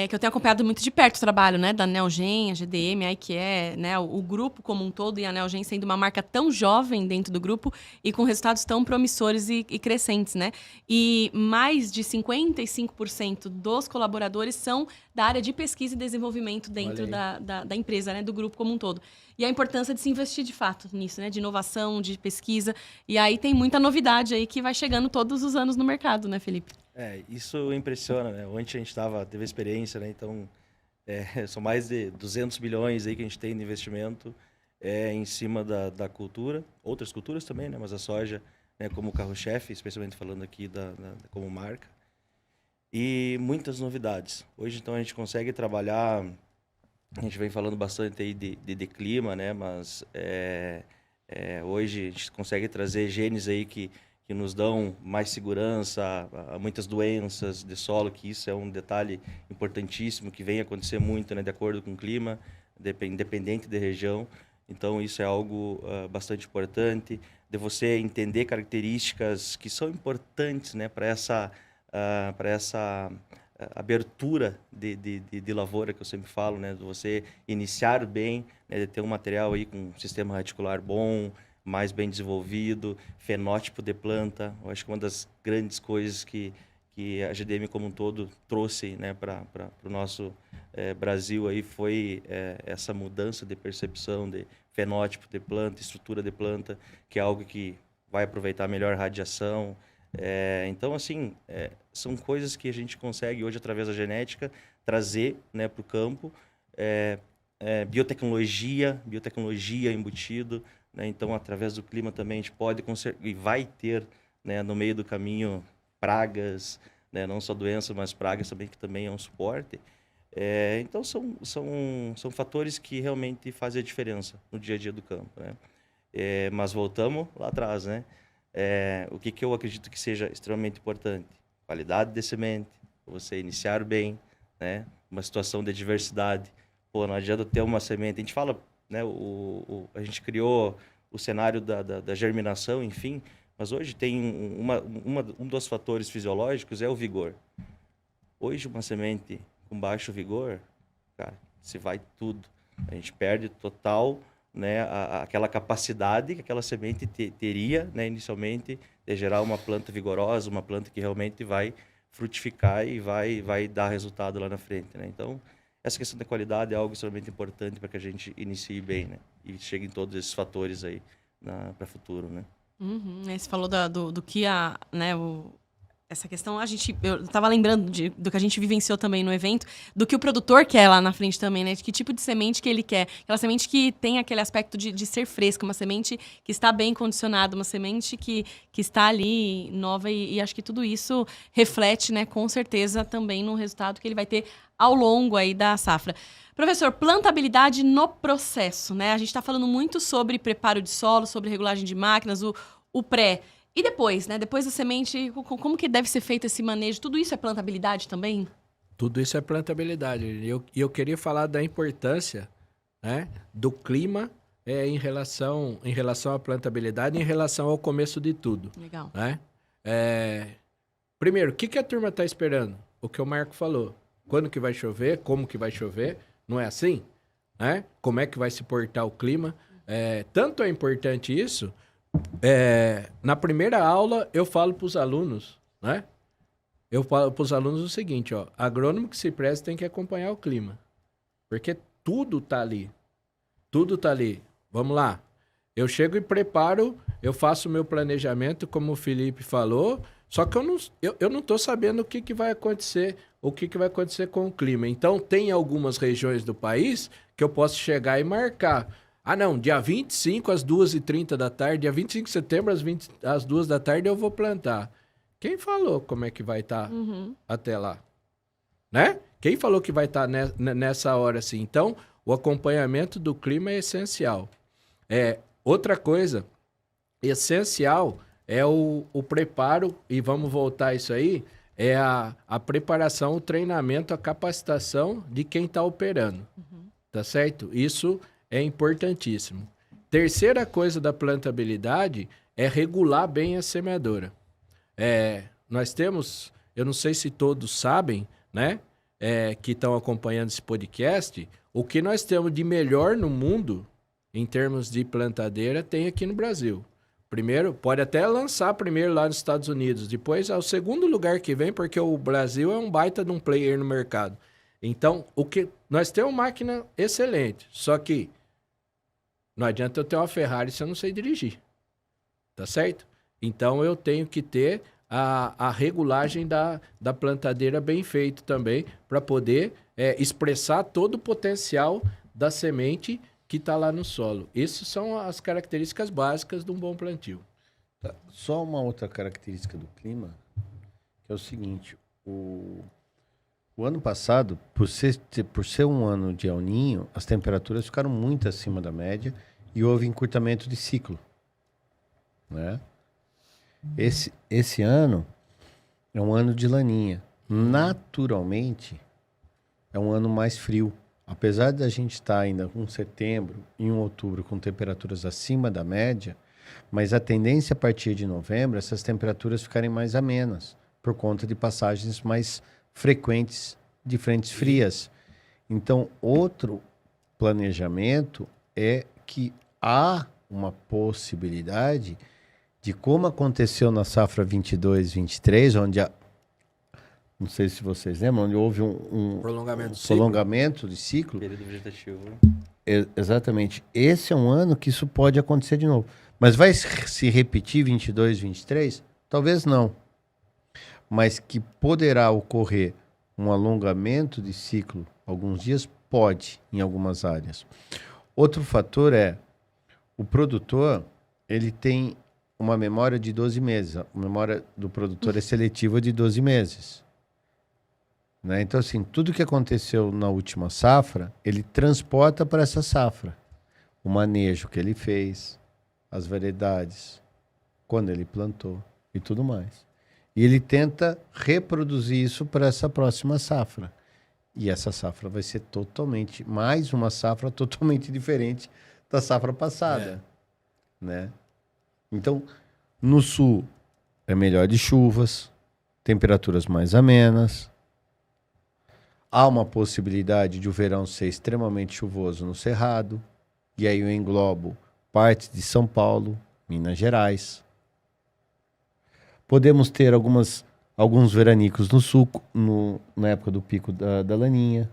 Que eu tenho acompanhado muito de perto o trabalho, né, da Neogen, a GDM, aí que é, né, o grupo como um todo, e a Neogen sendo uma marca tão jovem dentro do grupo e com resultados tão promissores e crescentes, né? E mais de 55% dos colaboradores são da área de pesquisa e desenvolvimento dentro da empresa, né, do grupo como um todo. E a importância de se investir de fato nisso, né, de inovação, de pesquisa. E aí tem muita novidade aí que vai chegando todos os anos no mercado, né, Felipe? Isso impressiona, né? Ontem a gente teve a experiência, né? Então, são mais de 200 bilhões aí que a gente tem de investimento em cima da cultura, outras culturas também, né? Mas a soja, né, como carro-chefe, especialmente falando aqui como marca. E muitas novidades. Hoje, então, a gente consegue trabalhar, a gente vem falando bastante aí de clima, né? Mas hoje a gente consegue trazer genes aí que nos dão mais segurança a muitas doenças de solo, que isso é um detalhe importantíssimo, que vem acontecer muito, né, de acordo com o clima, independente da região. Então, isso é algo bastante importante, de você entender características que são importantes, né, para essa abertura de lavoura, que eu sempre falo, né, de você iniciar bem, né, de ter um material aí com um sistema radicular bom, mais bem desenvolvido, fenótipo de planta. Eu acho que uma das grandes coisas que a GDM como um todo trouxe, né, para o nosso Brasil aí foi essa mudança de percepção de fenótipo de planta, estrutura de planta, que é algo que vai aproveitar melhor a radiação. Então, assim, são coisas que a gente consegue hoje, através da genética, trazer, né, para o campo. Biotecnologia embutido, né? Então, através do clima também a gente pode e vai ter, né, no meio do caminho pragas, né? Não só doenças, mas pragas também, que também é um suporte. Então, são fatores que realmente fazem a diferença no dia a dia do campo, né? Mas voltamos lá atrás, né? O que eu acredito que seja extremamente importante? Qualidade de semente, você iniciar bem, né? Uma situação de diversidade. Pô, não adianta ter uma semente. A gente fala, né, a gente criou o cenário da germinação, enfim, mas hoje tem um dos fatores fisiológicos é o vigor. Hoje, uma semente com baixo vigor, cara, se vai tudo. A gente perde total, né, aquela capacidade que aquela semente teria, né, inicialmente, de gerar uma planta vigorosa, uma planta que realmente vai frutificar e vai dar resultado lá na frente, né? Então, essa questão da qualidade é algo extremamente importante para que a gente inicie bem, né? E chegue em todos esses fatores aí para o futuro, né? Uhum. Você falou do que né, essa questão, eu estava lembrando do que a gente vivenciou também no evento, do que o produtor quer lá na frente também, né? De que tipo de semente que ele quer. Aquela semente que tem aquele aspecto de ser fresca, uma semente que está bem condicionada, uma semente que está ali nova e acho que tudo isso reflete, né, com certeza também no resultado que ele vai ter ao longo aí da safra. Professor, plantabilidade no processo, né? A gente está falando muito sobre preparo de solo, sobre regulagem de máquinas, o pré. E depois, né? Depois da semente, como que deve ser feito esse manejo? Tudo isso é plantabilidade também? Tudo isso é plantabilidade. E eu queria falar da importância, né, do clima em relação à plantabilidade, em relação ao começo de tudo. Legal. Né? Primeiro, o que a turma está esperando? O que o Marco falou. Quando que vai chover? Como que vai chover? Não é assim? Né? Como é que vai se portar o clima? Tanto é importante isso... na primeira aula, eu falo para os alunos, né? Eu falo para os alunos o seguinte, ó. Agrônomo que se presta tem que acompanhar o clima. Porque tudo tá ali. Tudo tá ali. Vamos lá. Eu chego e preparo, eu faço o meu planejamento, como o Felipe falou, só que eu não tô sabendo o que vai acontecer, o que vai acontecer com o clima. Então, tem algumas regiões do país que eu posso chegar e marcar. Ah, não, dia 25 às 2h30 da tarde, dia 25 de setembro às 2 da tarde eu vou plantar. Quem falou como é que vai estar até lá? Né? Quem falou que vai estar nessa hora assim? Então, o acompanhamento do clima é essencial. Outra coisa essencial é o preparo, e vamos voltar a isso aí, é a preparação, o treinamento, a capacitação de quem está operando. Tá certo? Isso é importantíssimo. Terceira coisa da plantabilidade é regular bem a semeadora. Nós temos, eu não sei se todos sabem, né, que estão acompanhando esse podcast, o que nós temos de melhor no mundo, em termos de plantadeira, tem aqui no Brasil. Primeiro, pode até lançar primeiro lá nos Estados Unidos, depois é o segundo lugar que vem, porque o Brasil é um baita de um player no mercado. Então, nós temos uma máquina excelente, só que não adianta eu ter uma Ferrari se eu não sei dirigir, tá certo? Então, eu tenho que ter a regulagem da plantadeira bem feito também, para poder expressar todo o potencial da semente que está lá no solo. Essas são as características básicas de um bom plantio. Tá. Só uma outra característica do clima, que é o seguinte, o ano passado, por ser um ano de El Niño, as temperaturas ficaram muito acima da média e houve encurtamento de ciclo, né? Esse ano é um ano de laninha. Naturalmente, é um ano mais frio. Apesar de a gente estar ainda com setembro e outubro com temperaturas acima da média, mas a tendência a partir de novembro, essas temperaturas ficarem mais amenas, por conta de passagens mais frequentes de frentes frias. Então, outro planejamento é que há uma possibilidade de, como aconteceu na safra 22-23, onde não sei se vocês lembram, onde houve um prolongamento de ciclo. Período vegetativo. Exatamente. Esse é um ano que isso pode acontecer de novo. Mas vai se repetir 22-23? Talvez não. Mas que poderá ocorrer um alongamento de ciclo alguns dias, pode, em algumas áreas. Outro fator é, o produtor, ele tem uma memória de 12 meses. A memória do produtor é seletiva de 12 meses. Né? Então, assim, tudo que aconteceu na última safra, ele transporta para essa safra. O manejo que ele fez, as variedades, quando ele plantou e tudo mais. E ele tenta reproduzir isso para essa próxima safra. E essa safra vai ser mais uma safra totalmente diferente da safra passada. Né? Então, no sul, é melhor de chuvas, temperaturas mais amenas. Há uma possibilidade de o verão ser extremamente chuvoso no Cerrado. E aí eu englobo parte de São Paulo, Minas Gerais. Podemos ter alguns veranicos no sul, na época do pico da laninha.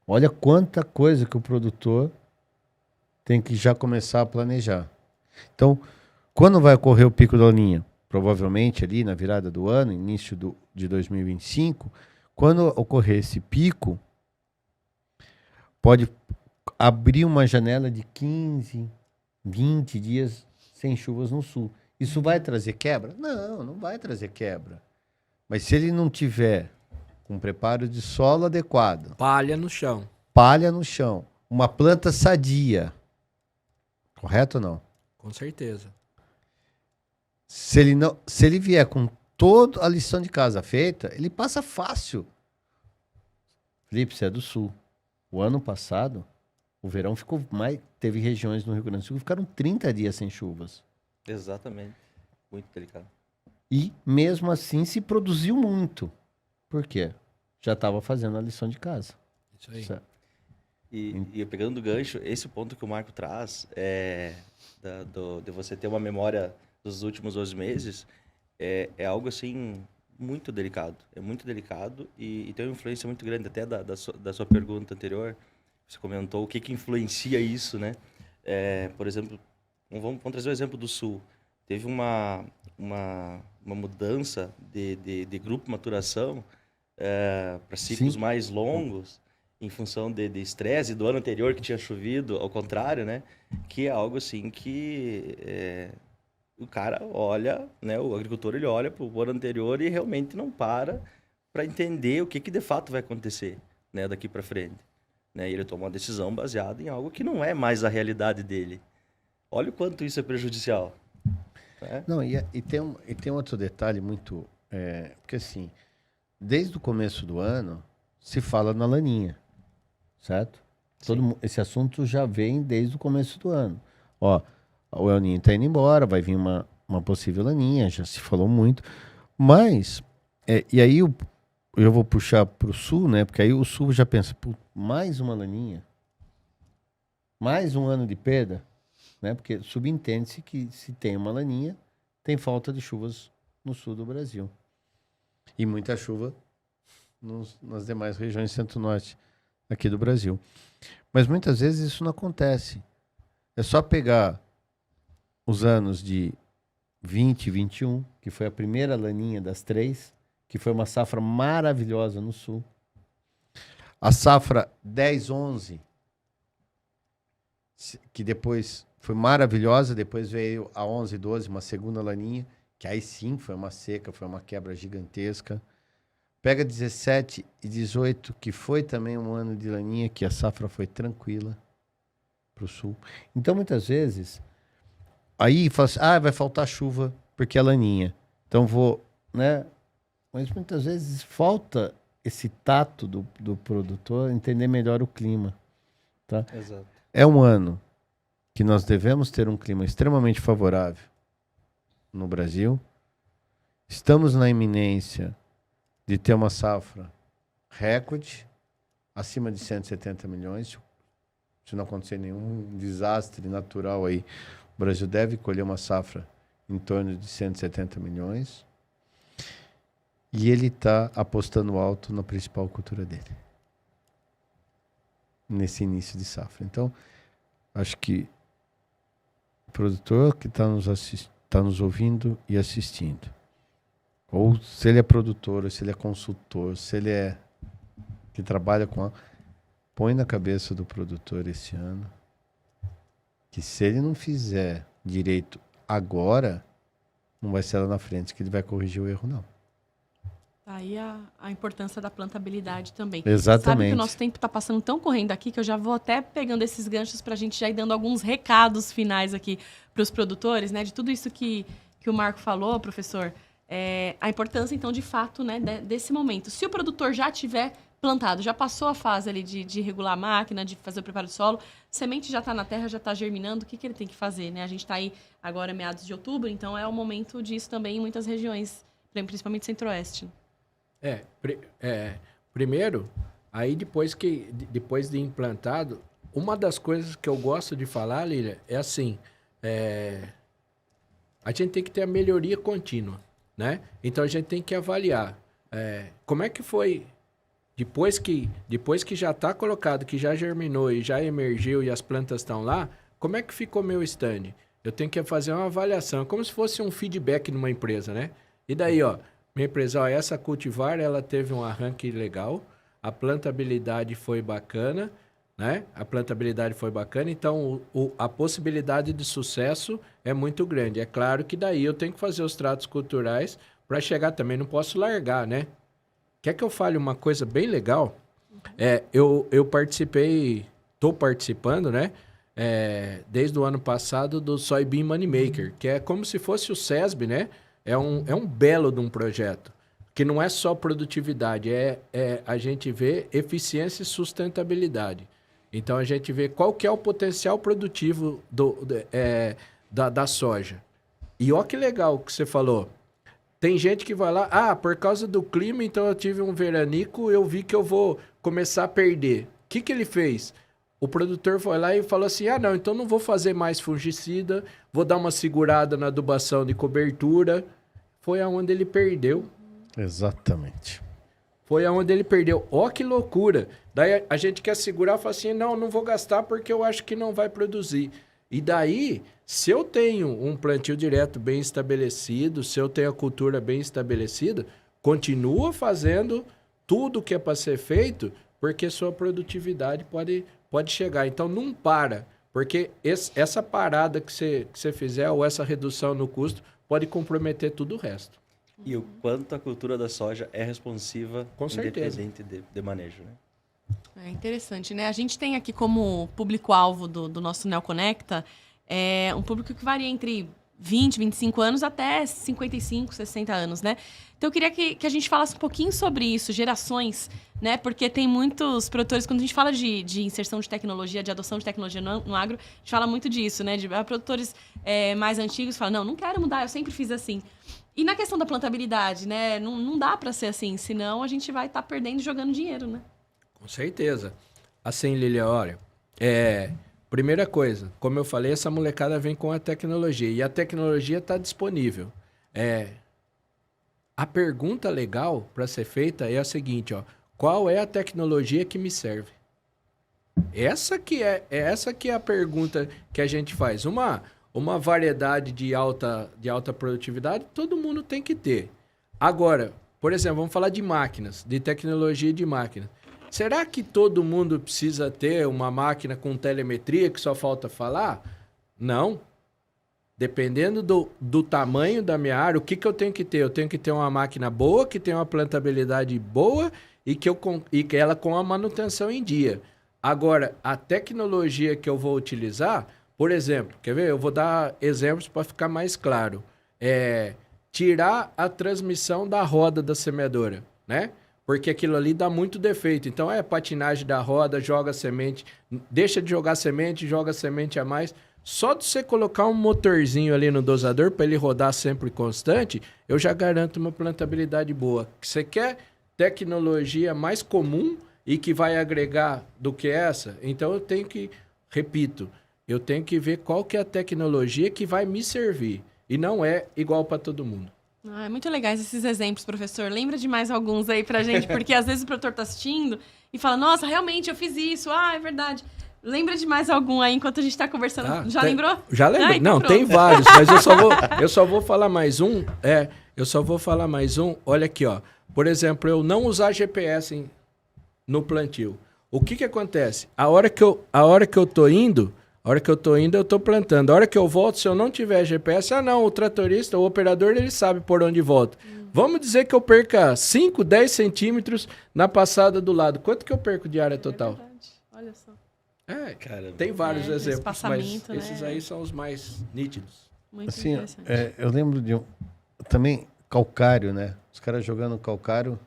Olha quanta coisa que o produtor tem que já começar a planejar. Então, quando vai ocorrer o pico da laninha? Provavelmente ali na virada do ano, início de 2025, quando ocorrer esse pico, pode abrir uma janela de 15, 20 dias sem chuvas no sul. Isso vai trazer quebra? Não, não vai trazer quebra. Mas se ele não tiver um preparo de solo adequado... Palha no chão. Uma planta sadia. Correto ou não? Com certeza. Se ele vier com toda a lição de casa feita, ele passa fácil. Felipe, você é do sul. O ano passado, o verão ficou mais... Teve regiões no Rio Grande do Sul que ficaram 30 dias sem chuvas. Exatamente. Muito delicado. E, mesmo assim, se produziu muito. Por quê? Já estava fazendo a lição de casa. Isso aí. Certo. E pegando do gancho, esse ponto que o Marco traz, de você ter uma memória dos últimos 12 meses, é algo, assim, muito delicado. É muito delicado e tem uma influência muito grande, até da sua pergunta anterior. Você comentou o que influencia isso, né? Por exemplo, vamos trazer o exemplo do Sul. Teve uma mudança de grupo maturação para ciclos mais longos, em função de estresse do ano anterior que tinha chovido, ao contrário, né? Que é algo assim que o cara olha, né? O agricultor, ele olha para o ano anterior e realmente não para entender o que de fato vai acontecer, né? Daqui para frente. né? E ele toma uma decisão baseada em algo que não é mais a realidade dele. Olha o quanto isso é prejudicial. Né? Não, e tem outro detalhe muito... porque assim, desde o começo do ano, se fala na laninha, certo? Esse assunto já vem desde o começo do ano. Ó, o El Niño está indo embora, vai vir uma possível laninha, já se falou muito. Mas, e aí eu vou puxar para o sul, né? Porque aí o sul já pensa, mais uma laninha, mais um ano de perda, né? Porque subentende-se que se tem uma laninha, tem falta de chuvas no sul do Brasil. E muita chuva nas demais regiões centro-norte aqui do Brasil. Mas muitas vezes isso não acontece. É só pegar os anos de 20 e 21, que foi a primeira laninha das 3, que foi uma safra maravilhosa no sul. A safra 10-11, que depois foi maravilhosa, depois veio a 11-12, uma segunda laninha, que aí sim foi uma seca, foi uma quebra gigantesca. Pega 17 e 18, que foi também um ano de laninha, que a safra foi tranquila para o sul. Então, muitas vezes, aí fala assim, vai faltar chuva porque é laninha. Então vou, né? Mas muitas vezes falta esse tato do produtor entender melhor o clima. Tá? Exato. É um ano que nós devemos ter um clima extremamente favorável no Brasil. Estamos na iminência de ter uma safra recorde, acima de 170 milhões. Se não acontecer nenhum desastre natural aí, o Brasil deve colher uma safra em torno de 170 milhões. E ele está apostando alto na principal cultura dele, nesse início de safra. Então, acho que o produtor que está nos ouvindo e assistindo, ou se ele é produtor, ou se ele é consultor, se ele que trabalha põe na cabeça do produtor esse ano que se ele não fizer direito agora, não vai ser lá na frente que ele vai corrigir o erro, não. Aí a importância da plantabilidade também. Exatamente. Sabe que o nosso tempo está passando tão correndo aqui que eu já vou até pegando esses ganchos para a gente já ir dando alguns recados finais aqui para os produtores, né? De tudo isso que o Marco falou, professor. A importância, então, de fato, né, desse momento. Se o produtor já tiver plantado, já passou a fase ali de regular a máquina, de fazer o preparo do solo, semente já está na terra, já está germinando, o que ele tem que fazer, né? A gente está aí agora meados de outubro, então é o momento disso também em muitas regiões, principalmente centro-oeste. Primeiro, aí depois de implantado, uma das coisas que eu gosto de falar, Lília, é assim, a gente tem que ter a melhoria contínua, né? Então a gente tem que avaliar como é que foi, depois que já está colocado, que já germinou e já emergiu e as plantas estão lá, como é que ficou meu stand? Eu tenho que fazer uma avaliação, como se fosse um feedback numa empresa, né? E daí, ó, minha empresa, essa cultivar, ela teve um arranque legal, a plantabilidade foi bacana, né? A plantabilidade foi bacana, então a possibilidade de sucesso é muito grande. É claro que daí eu tenho que fazer os tratos culturais para chegar também, não posso largar, né? Quer que eu fale uma coisa bem legal? Eu estou participando, né? Desde o ano passado do Soybean Moneymaker, que é como se fosse o SESB, né? É um belo de um projeto, que não é só produtividade, a gente vê eficiência e sustentabilidade. Então, a gente vê qual que é o potencial produtivo da soja. E olha que legal que você falou. Tem gente que vai lá, por causa do clima, então eu tive um veranico, eu vi que eu vou começar a perder. O que ele fez? O produtor foi lá e falou assim, não, então não vou fazer mais fungicida, vou dar uma segurada na adubação de cobertura. Foi aonde ele perdeu. Exatamente. Foi aonde ele perdeu. Ó, que loucura. Daí a gente quer segurar e fala assim, não vou gastar porque eu acho que não vai produzir. E daí, se eu tenho um plantio direto bem estabelecido, se eu tenho a cultura bem estabelecida, continua fazendo tudo o que é para ser feito, porque sua produtividade pode chegar. Então, não para, porque essa parada que você fizer ou essa redução no custo pode comprometer tudo o resto. E o quanto a cultura da soja é responsiva, Com certeza. independente de manejo, né? É interessante, né? A gente tem aqui como público-alvo do nosso NeoConecta um público que varia entre 20, 25 anos até 55, 60 anos, né? Então, eu queria que a gente falasse um pouquinho sobre isso, gerações, né? Porque tem muitos produtores, quando a gente fala de inserção de tecnologia, de adoção de tecnologia no agro, a gente fala muito disso, né? De produtores mais antigos falam, não quero mudar, eu sempre fiz assim. E na questão da plantabilidade, né? Não dá para ser assim, senão a gente vai estar perdendo e jogando dinheiro, né? Com certeza. Assim, Lilia, olha, primeira coisa, como eu falei, essa molecada vem com a tecnologia e a tecnologia está disponível. A pergunta legal para ser feita é a seguinte, ó, qual é a tecnologia que me serve? Essa que é a pergunta que a gente faz. Uma variedade de alta produtividade todo mundo tem que ter. Agora, por exemplo, vamos falar de máquinas, de tecnologia de máquinas. Será que todo mundo precisa ter uma máquina com telemetria que só falta falar? Não. Dependendo do tamanho da minha área, o que eu tenho que ter? Eu tenho que ter uma máquina boa, que tenha uma plantabilidade boa e que ela com a manutenção em dia. Agora, a tecnologia que eu vou utilizar, por exemplo, quer ver? Eu vou dar exemplos para ficar mais claro. Tirar a transmissão da roda da semeadora, né? Porque aquilo ali dá muito defeito. Então, patinagem da roda, joga semente, deixa de jogar semente, joga semente a mais. Só de você colocar um motorzinho ali no dosador para ele rodar sempre constante, eu já garanto uma plantabilidade boa. Você quer tecnologia mais comum e que vai agregar do que essa? Então, eu tenho que ver qual que é a tecnologia que vai me servir. E não é igual para todo mundo. É muito legais esses exemplos, professor. Lembra de mais alguns aí pra gente, porque às vezes o produtor tá assistindo e fala, nossa, realmente eu fiz isso, é verdade. Lembra de mais algum aí enquanto a gente tá conversando? Já lembrou? Já lembrei. Então não, pronto. Tem vários, mas eu só vou falar mais um. Eu só vou falar mais um. Olha aqui, ó. Por exemplo, eu não usar GPS no plantio. O que acontece? A hora que eu tô indo, eu tô plantando. A hora que eu volto, se eu não tiver GPS, o tratorista, o operador, ele sabe por onde volta. Vamos dizer que eu perca 5, 10 centímetros na passada do lado. Quanto que eu perco de área total? É verdade. Olha só. Caramba. Tem vários exemplos, mas né? esses aí são os mais nítidos. Muito Assim, interessante. eu lembro de também calcário, né? Os caras jogando calcário,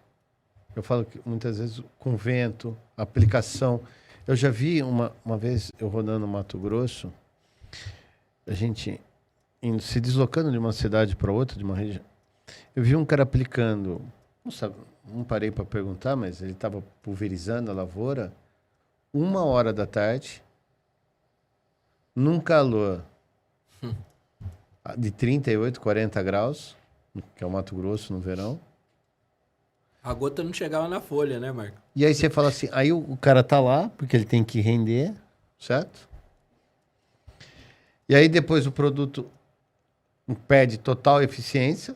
eu falo que muitas vezes com vento, aplicação. Eu já vi uma vez, eu rodando no Mato Grosso, a gente se deslocando de uma cidade para outra, de uma região. Eu vi um cara aplicando, não parei para perguntar, mas ele estava pulverizando a lavoura, 1h da tarde, num calor de 38, 40 graus, que é o Mato Grosso no verão. A gota não chegava na folha, né, Marco? E aí você fala assim, aí o cara tá lá, porque ele tem que render, certo? E aí depois o produto perde total eficiência.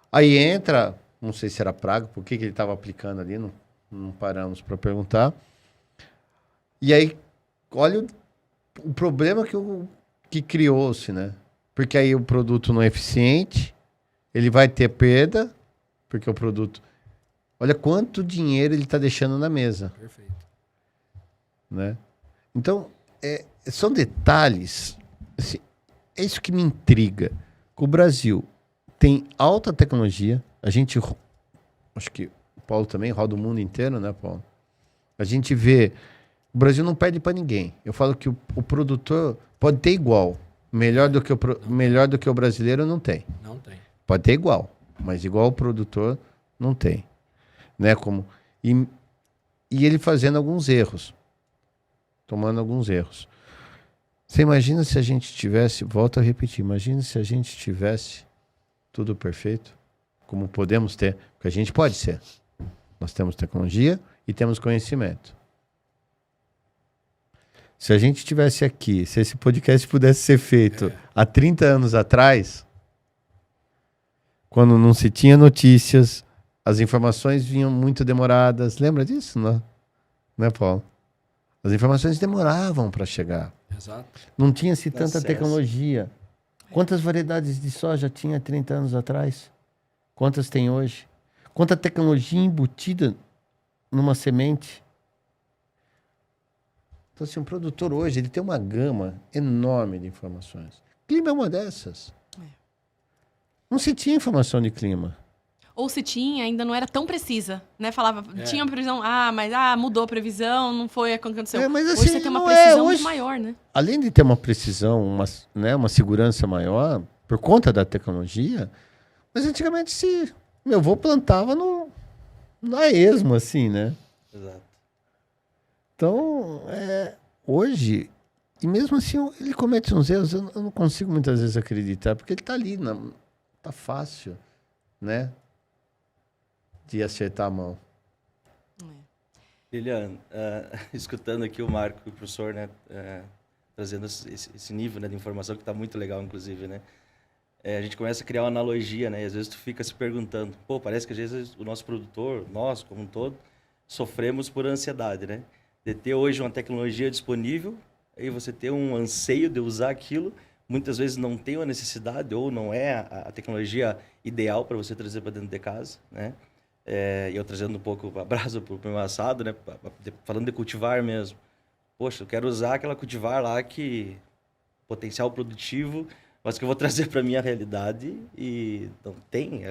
Aí entra, não sei se era praga, por que ele estava aplicando ali, não paramos para perguntar. E aí, olha o problema que criou-se, né? Porque aí o produto não é eficiente, ele vai ter perda, porque o produto... Olha quanto dinheiro ele está deixando na mesa. Perfeito. Né? Então, são detalhes. Assim, é isso que me intriga. O Brasil tem alta tecnologia. A gente... Acho que o Paulo também roda o mundo inteiro, né, Paulo? A gente vê... O Brasil não perde para ninguém. Eu falo que o produtor pode ter igual. Melhor do que o brasileiro não tem. Não tem. Pode ter igual. Mas igual o produtor não tem. Né? E ele fazendo alguns erros. Tomando alguns erros. Você imagina se a gente tivesse... Volto a repetir. Imagina se a gente tivesse tudo perfeito. Como podemos ter. Porque a gente pode ser. Nós temos tecnologia e temos conhecimento. Se a gente estivesse aqui, se esse podcast pudesse ser feito há 30 anos atrás, quando não se tinha notícias, as informações vinham muito demoradas. Lembra disso, não? Né, Paulo? As informações demoravam para chegar. Exato. Não tinha-se tanta tecnologia. Quantas variedades de soja tinha 30 anos atrás? Quantas tem hoje? Quanta tecnologia embutida numa semente. Então, assim, um produtor hoje, ele tem uma gama enorme de informações. Clima é uma dessas. Não se tinha informação de clima. Ou se tinha, ainda não era tão precisa, né? Falava, tinha uma previsão, mas mudou a previsão, não foi o que aconteceu. Mas, assim, hoje você tem uma não precisão hoje, muito maior, né? Além de ter uma precisão, uma segurança maior, por conta da tecnologia, mas antigamente meu avô plantava na esmo, assim, né? Exato. Então, hoje, e mesmo assim, ele comete uns erros, eu não consigo muitas vezes acreditar, porque ele está ali, tá fácil, né? De acertar a mão. Lilian, escutando aqui o Marco e o professor, né, trazendo esse nível, né, de informação que está muito legal, inclusive, né? A gente começa a criar uma analogia, né? E às vezes tu fica se perguntando, parece que às vezes o nosso produtor, nós como um todo, sofremos por ansiedade, né? De ter hoje uma tecnologia disponível, aí você ter um anseio de usar aquilo, muitas vezes não tem uma necessidade ou não é a tecnologia ideal para você trazer para dentro de casa, né? E eu trazendo um pouco a brasa para o meu assado, né? Falando de cultivar mesmo. Poxa, eu quero usar aquela cultivar lá que potencial produtivo, mas que eu vou trazer para minha realidade e não tem.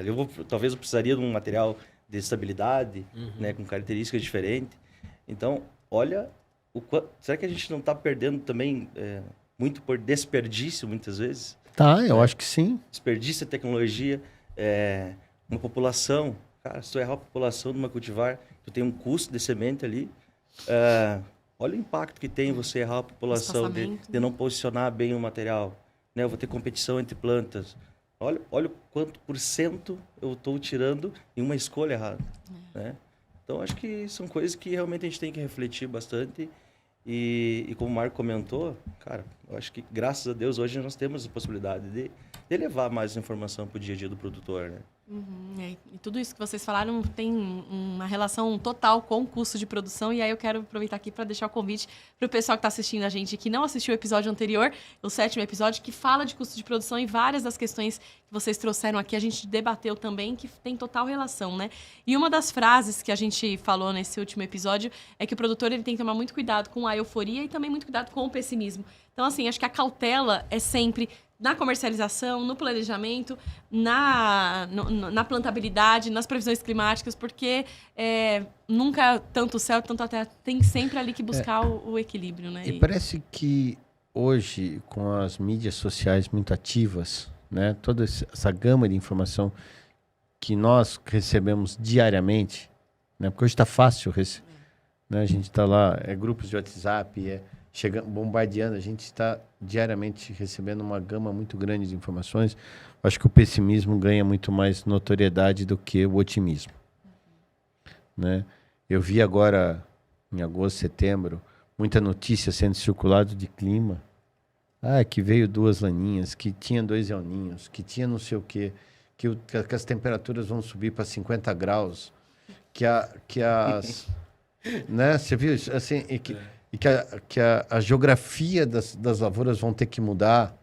Talvez eu precisaria de um material de estabilidade, né? Com características diferentes. Então, olha, será que a gente não está perdendo também muito por desperdício, muitas vezes? Eu acho que sim. Desperdício de tecnologia, uma população. Cara, se tu errar a população de uma cultivar, tu tem um custo de semente ali. Olha o impacto que tem você errar a população de não posicionar bem o material. Né? Eu vou ter competição entre plantas. Olha o quanto por cento eu estou tirando em uma escolha errada. Né? Então, acho que são coisas que realmente a gente tem que refletir bastante. E como o Marco comentou, cara, eu acho que, graças a Deus, hoje nós temos a possibilidade de levar mais informação para o dia a dia do produtor, né? E tudo isso que vocês falaram tem uma relação total com o custo de produção. E aí eu quero aproveitar aqui para deixar o convite para o pessoal que está assistindo a gente, que não assistiu o episódio anterior, o 7º episódio, que fala de custo de produção e várias das questões que vocês trouxeram aqui, a gente debateu também, que tem total relação, né? E uma das frases que a gente falou nesse último episódio é que o produtor ele tem que tomar muito cuidado com a euforia e também muito cuidado com o pessimismo. Então, assim, acho que a cautela é sempre na comercialização, no planejamento, na plantabilidade, nas previsões climáticas, porque nunca tanto o céu, tanto a terra, tem sempre ali que buscar o equilíbrio, né? E parece que hoje, com as mídias sociais muito ativas, né, toda essa gama de informação que nós recebemos diariamente, né, porque hoje está fácil, né, a gente está lá, grupos de WhatsApp, bombardeando, a gente está diariamente recebendo uma gama muito grande de informações. Acho que o pessimismo ganha muito mais notoriedade do que o otimismo. Né? Eu vi agora, em agosto, setembro, muita notícia sendo circulada de clima. Que veio 2 laninhas, que tinha 2 El Ninhos, que tinha não sei o quê, que as temperaturas vão subir para 50 graus, que as... né? Você viu isso? Assim, e que a geografia das lavouras vão ter que mudar.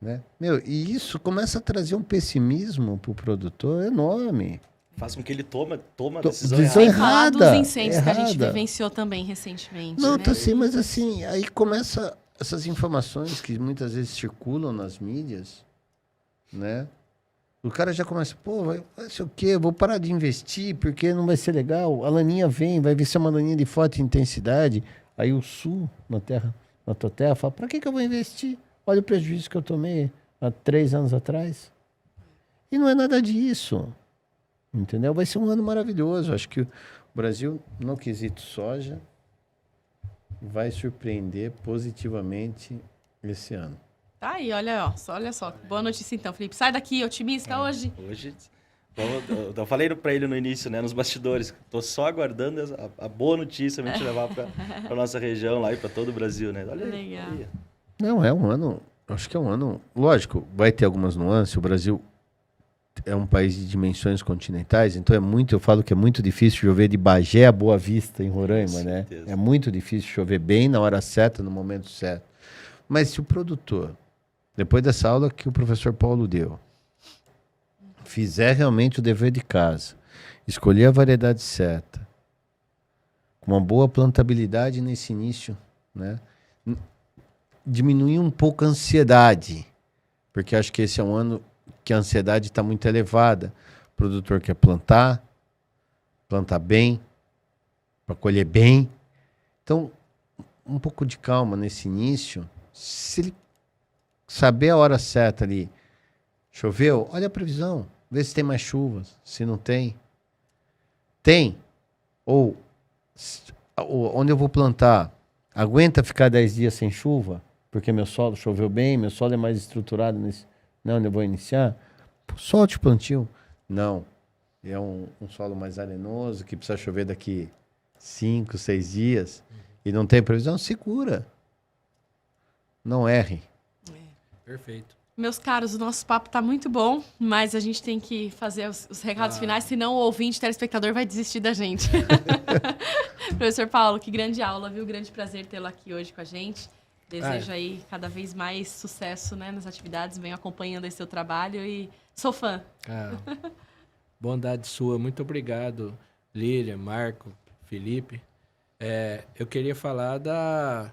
Né? E isso começa a trazer um pessimismo para o produtor enorme. Faz com que ele toma a decisão errada. Falar dos incêndios que a gente vivenciou também recentemente. Não, né? tá assim, mas assim, aí começa essas informações que muitas vezes circulam nas mídias, né? O cara já começa, vai ser o quê? Vou parar de investir porque não vai ser legal. A laninha vai vir ser uma laninha de forte intensidade. Aí o sul, na tua terra, fala, para que eu vou investir? Olha o prejuízo que eu tomei há 3 anos atrás. E não é nada disso. Entendeu? Vai ser um ano maravilhoso. Acho que o Brasil, no quesito soja, vai surpreender positivamente esse ano. Tá aí, olha só. Boa notícia então, Felipe. Sai daqui, otimista hoje. Hoje, eu falei para ele no início, né, nos bastidores, tô só aguardando a boa notícia pra gente levar para nossa região lá e para todo o Brasil, né? Olha legal. Aí. Não, é um ano, acho que é um ano, lógico, vai ter algumas nuances, o Brasil é um país de dimensões continentais, então eu falo que é muito difícil chover de Bagé a Boa Vista, em Roraima, né? É muito difícil chover bem na hora certa, no momento certo. Mas se o produtor, depois dessa aula que o professor Paulo deu, fizer realmente o dever de casa, escolher a variedade certa, com uma boa plantabilidade nesse início, né? Diminuir um pouco a ansiedade, porque acho que esse é um ano que a ansiedade está muito elevada. O produtor quer plantar bem, para colher bem. Então, um pouco de calma nesse início. Se ele saber a hora certa ali, choveu, olha a previsão, vê se tem mais chuvas, se não tem. Tem. Ou onde eu vou plantar, aguenta ficar 10 dias sem chuva, porque meu solo choveu bem, meu solo é mais estruturado onde eu vou iniciar. Solte o plantio. Não. É um solo mais arenoso, que precisa chover daqui 5, 6 dias, e não tem previsão, segura. Não erre. Perfeito. Meus caros, o nosso papo tá muito bom, mas a gente tem que fazer os recados finais, senão o ouvinte, telespectador, vai desistir da gente. Professor Paulo, que grande aula, viu? Grande prazer tê-lo aqui hoje com a gente. Desejo aí cada vez mais sucesso, né, nas atividades, venho acompanhando esse seu trabalho e sou fã. Bondade sua, muito obrigado, Lilian, Marco, Felipe. Eu queria falar da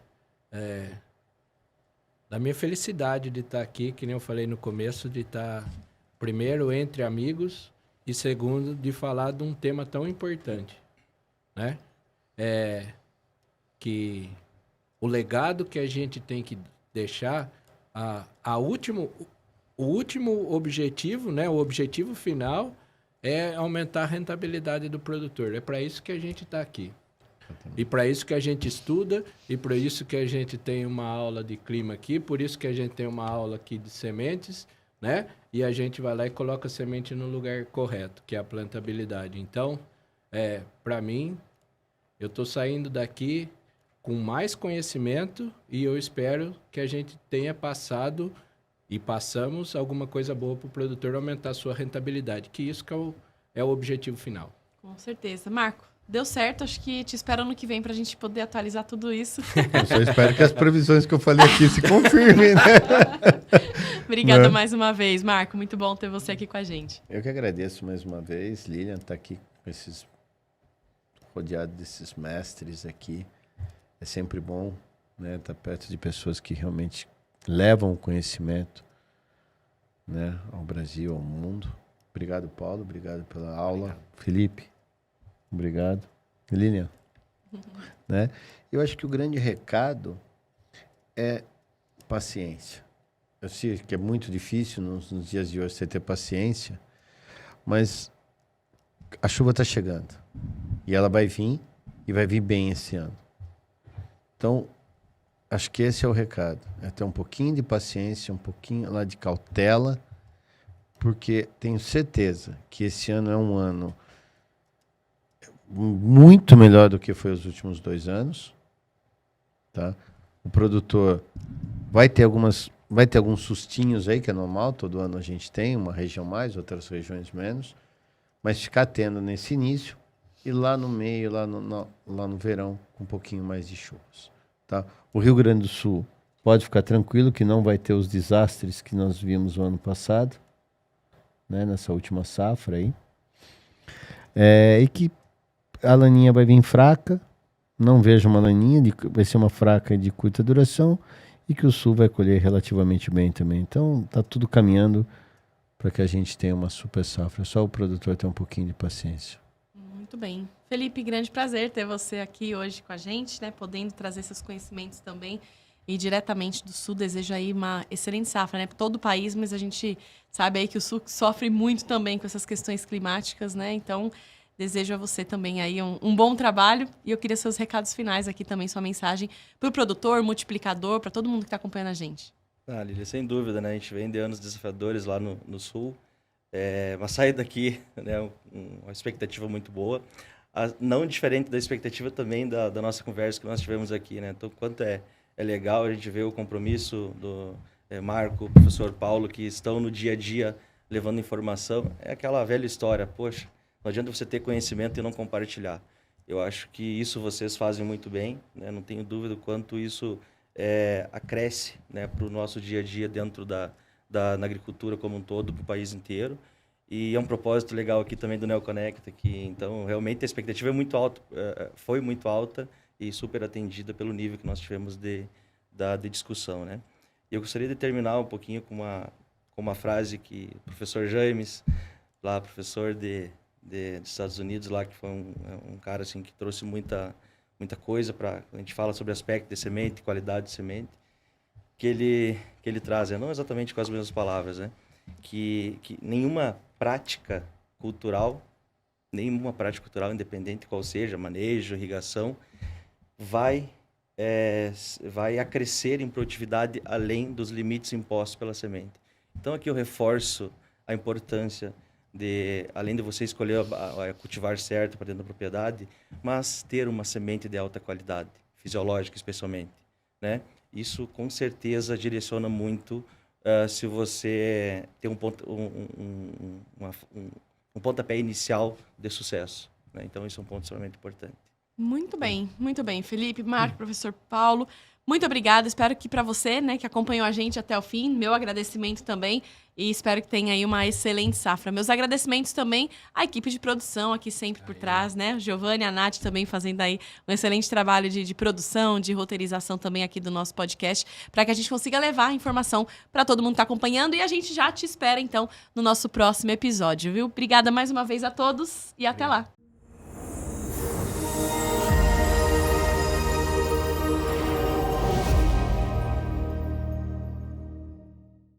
minha felicidade de estar aqui, que nem eu falei no começo, de estar, primeiro, entre amigos, e segundo, de falar de um tema tão importante, né? Que o legado que a gente tem que deixar, o último objetivo, né? O objetivo final é aumentar a rentabilidade do produtor. É para isso que a gente está aqui. E para isso que a gente estuda, e para isso que a gente tem uma aula de clima aqui, por isso que a gente tem uma aula aqui de sementes, né? E a gente vai lá e coloca a semente no lugar correto, que é a plantabilidade. Então, para mim, eu estou saindo daqui com mais conhecimento e eu espero que a gente tenha passado e passamos alguma coisa boa para o produtor aumentar a sua rentabilidade, que isso que é o objetivo final. Com certeza. Marco, deu certo, acho que te espero ano que vem para a gente poder atualizar tudo isso. Eu só espero que as previsões que eu falei aqui se confirmem, né? Obrigada mais uma vez, Marco. Muito bom ter você aqui com a gente. Eu que agradeço mais uma vez, Lilian, estar aqui com rodeado desses mestres aqui. É sempre bom, né, estar perto de pessoas que realmente levam o conhecimento, né, ao Brasil, ao mundo. Obrigado, Paulo. Obrigado pela aula. Obrigado. Felipe, obrigado. Lilian. Né? Eu acho que o grande recado é paciência. Eu sei que é muito difícil nos dias de hoje você ter paciência, mas a chuva está chegando. E ela vai vir, e vai vir bem esse ano. Então, acho que esse é o recado. É ter um pouquinho de paciência, um pouquinho lá de cautela, porque tenho certeza que esse ano é um ano muito melhor do que foi os últimos 2 anos. Tá? O produtor vai ter alguns sustinhos aí, que é normal, todo ano a gente tem, uma região mais, outras regiões menos, mas ficar tendo nesse início e lá no meio, lá no verão, com um pouquinho mais de chuvas. Tá? O Rio Grande do Sul pode ficar tranquilo que não vai ter os desastres que nós vimos no ano passado, né, nessa última safra aí. E que a laninha vai vir fraca, não vejo uma laninha, vai ser uma fraca de curta duração, e que o Sul vai colher relativamente bem também. Então, está tudo caminhando para que a gente tenha uma super safra. Só o produtor ter um pouquinho de paciência. Muito bem. Felipe, grande prazer ter você aqui hoje com a gente, né? Podendo trazer seus conhecimentos também. E diretamente do Sul, desejo aí uma excelente safra, né? Para todo o país, mas a gente sabe aí que o Sul sofre muito também com essas questões climáticas, né? Então, desejo a você também aí um bom trabalho. E eu queria seus recados finais aqui também, sua mensagem para o produtor, multiplicador, para todo mundo que está acompanhando a gente. Lília, sem dúvida, né? A gente vem de anos desafiadores lá no Sul. Mas sair daqui, né, uma expectativa muito boa. Não diferente da expectativa também da nossa conversa que nós tivemos aqui, né? Então, quanto é legal a gente ver o compromisso do Marco, professor Paulo, que estão no dia a dia levando informação. É aquela velha história, poxa, não adianta você ter conhecimento e não compartilhar. Eu acho que isso vocês fazem muito bem, né? Não tenho dúvida o quanto isso acresce, né, para o nosso dia a dia dentro na agricultura como um todo, para o país inteiro. E é um propósito legal aqui também do NeoConnect aqui. Então, realmente a expectativa é muito alta, foi muito alta e super atendida pelo nível que nós tivemos de discussão, né? E eu gostaria de terminar um pouquinho com uma frase que o professor James, lá professor dos Estados Unidos, lá que foi um cara assim que trouxe muita coisa para a gente fala sobre aspecto de semente, qualidade de semente, que ele traz, não exatamente com as mesmas palavras, né? Que nenhuma prática cultural, independente qual seja, manejo, irrigação, vai acrescer em produtividade além dos limites impostos pela semente. Então aqui eu reforço a importância além de você escolher cultivar certo para dentro da propriedade, mas ter uma semente de alta qualidade, fisiológica especialmente, né? Isso com certeza direciona muito se você tem um pontapé inicial de sucesso, né? Então isso é um ponto extremamente importante. Muito bem. Felipe, Marco, professor Paulo, muito obrigada. Espero que para você, né, que acompanhou a gente até o fim, meu agradecimento também. E espero que tenha aí uma excelente safra. Meus agradecimentos também à equipe de produção aqui sempre por trás, né? O Giovanni e a Nath também fazendo aí um excelente trabalho de produção, de roteirização também aqui do nosso podcast, para que a gente consiga levar a informação para todo mundo que está acompanhando. E a gente já te espera, então, no nosso próximo episódio, viu? Obrigada mais uma vez a todos e até lá.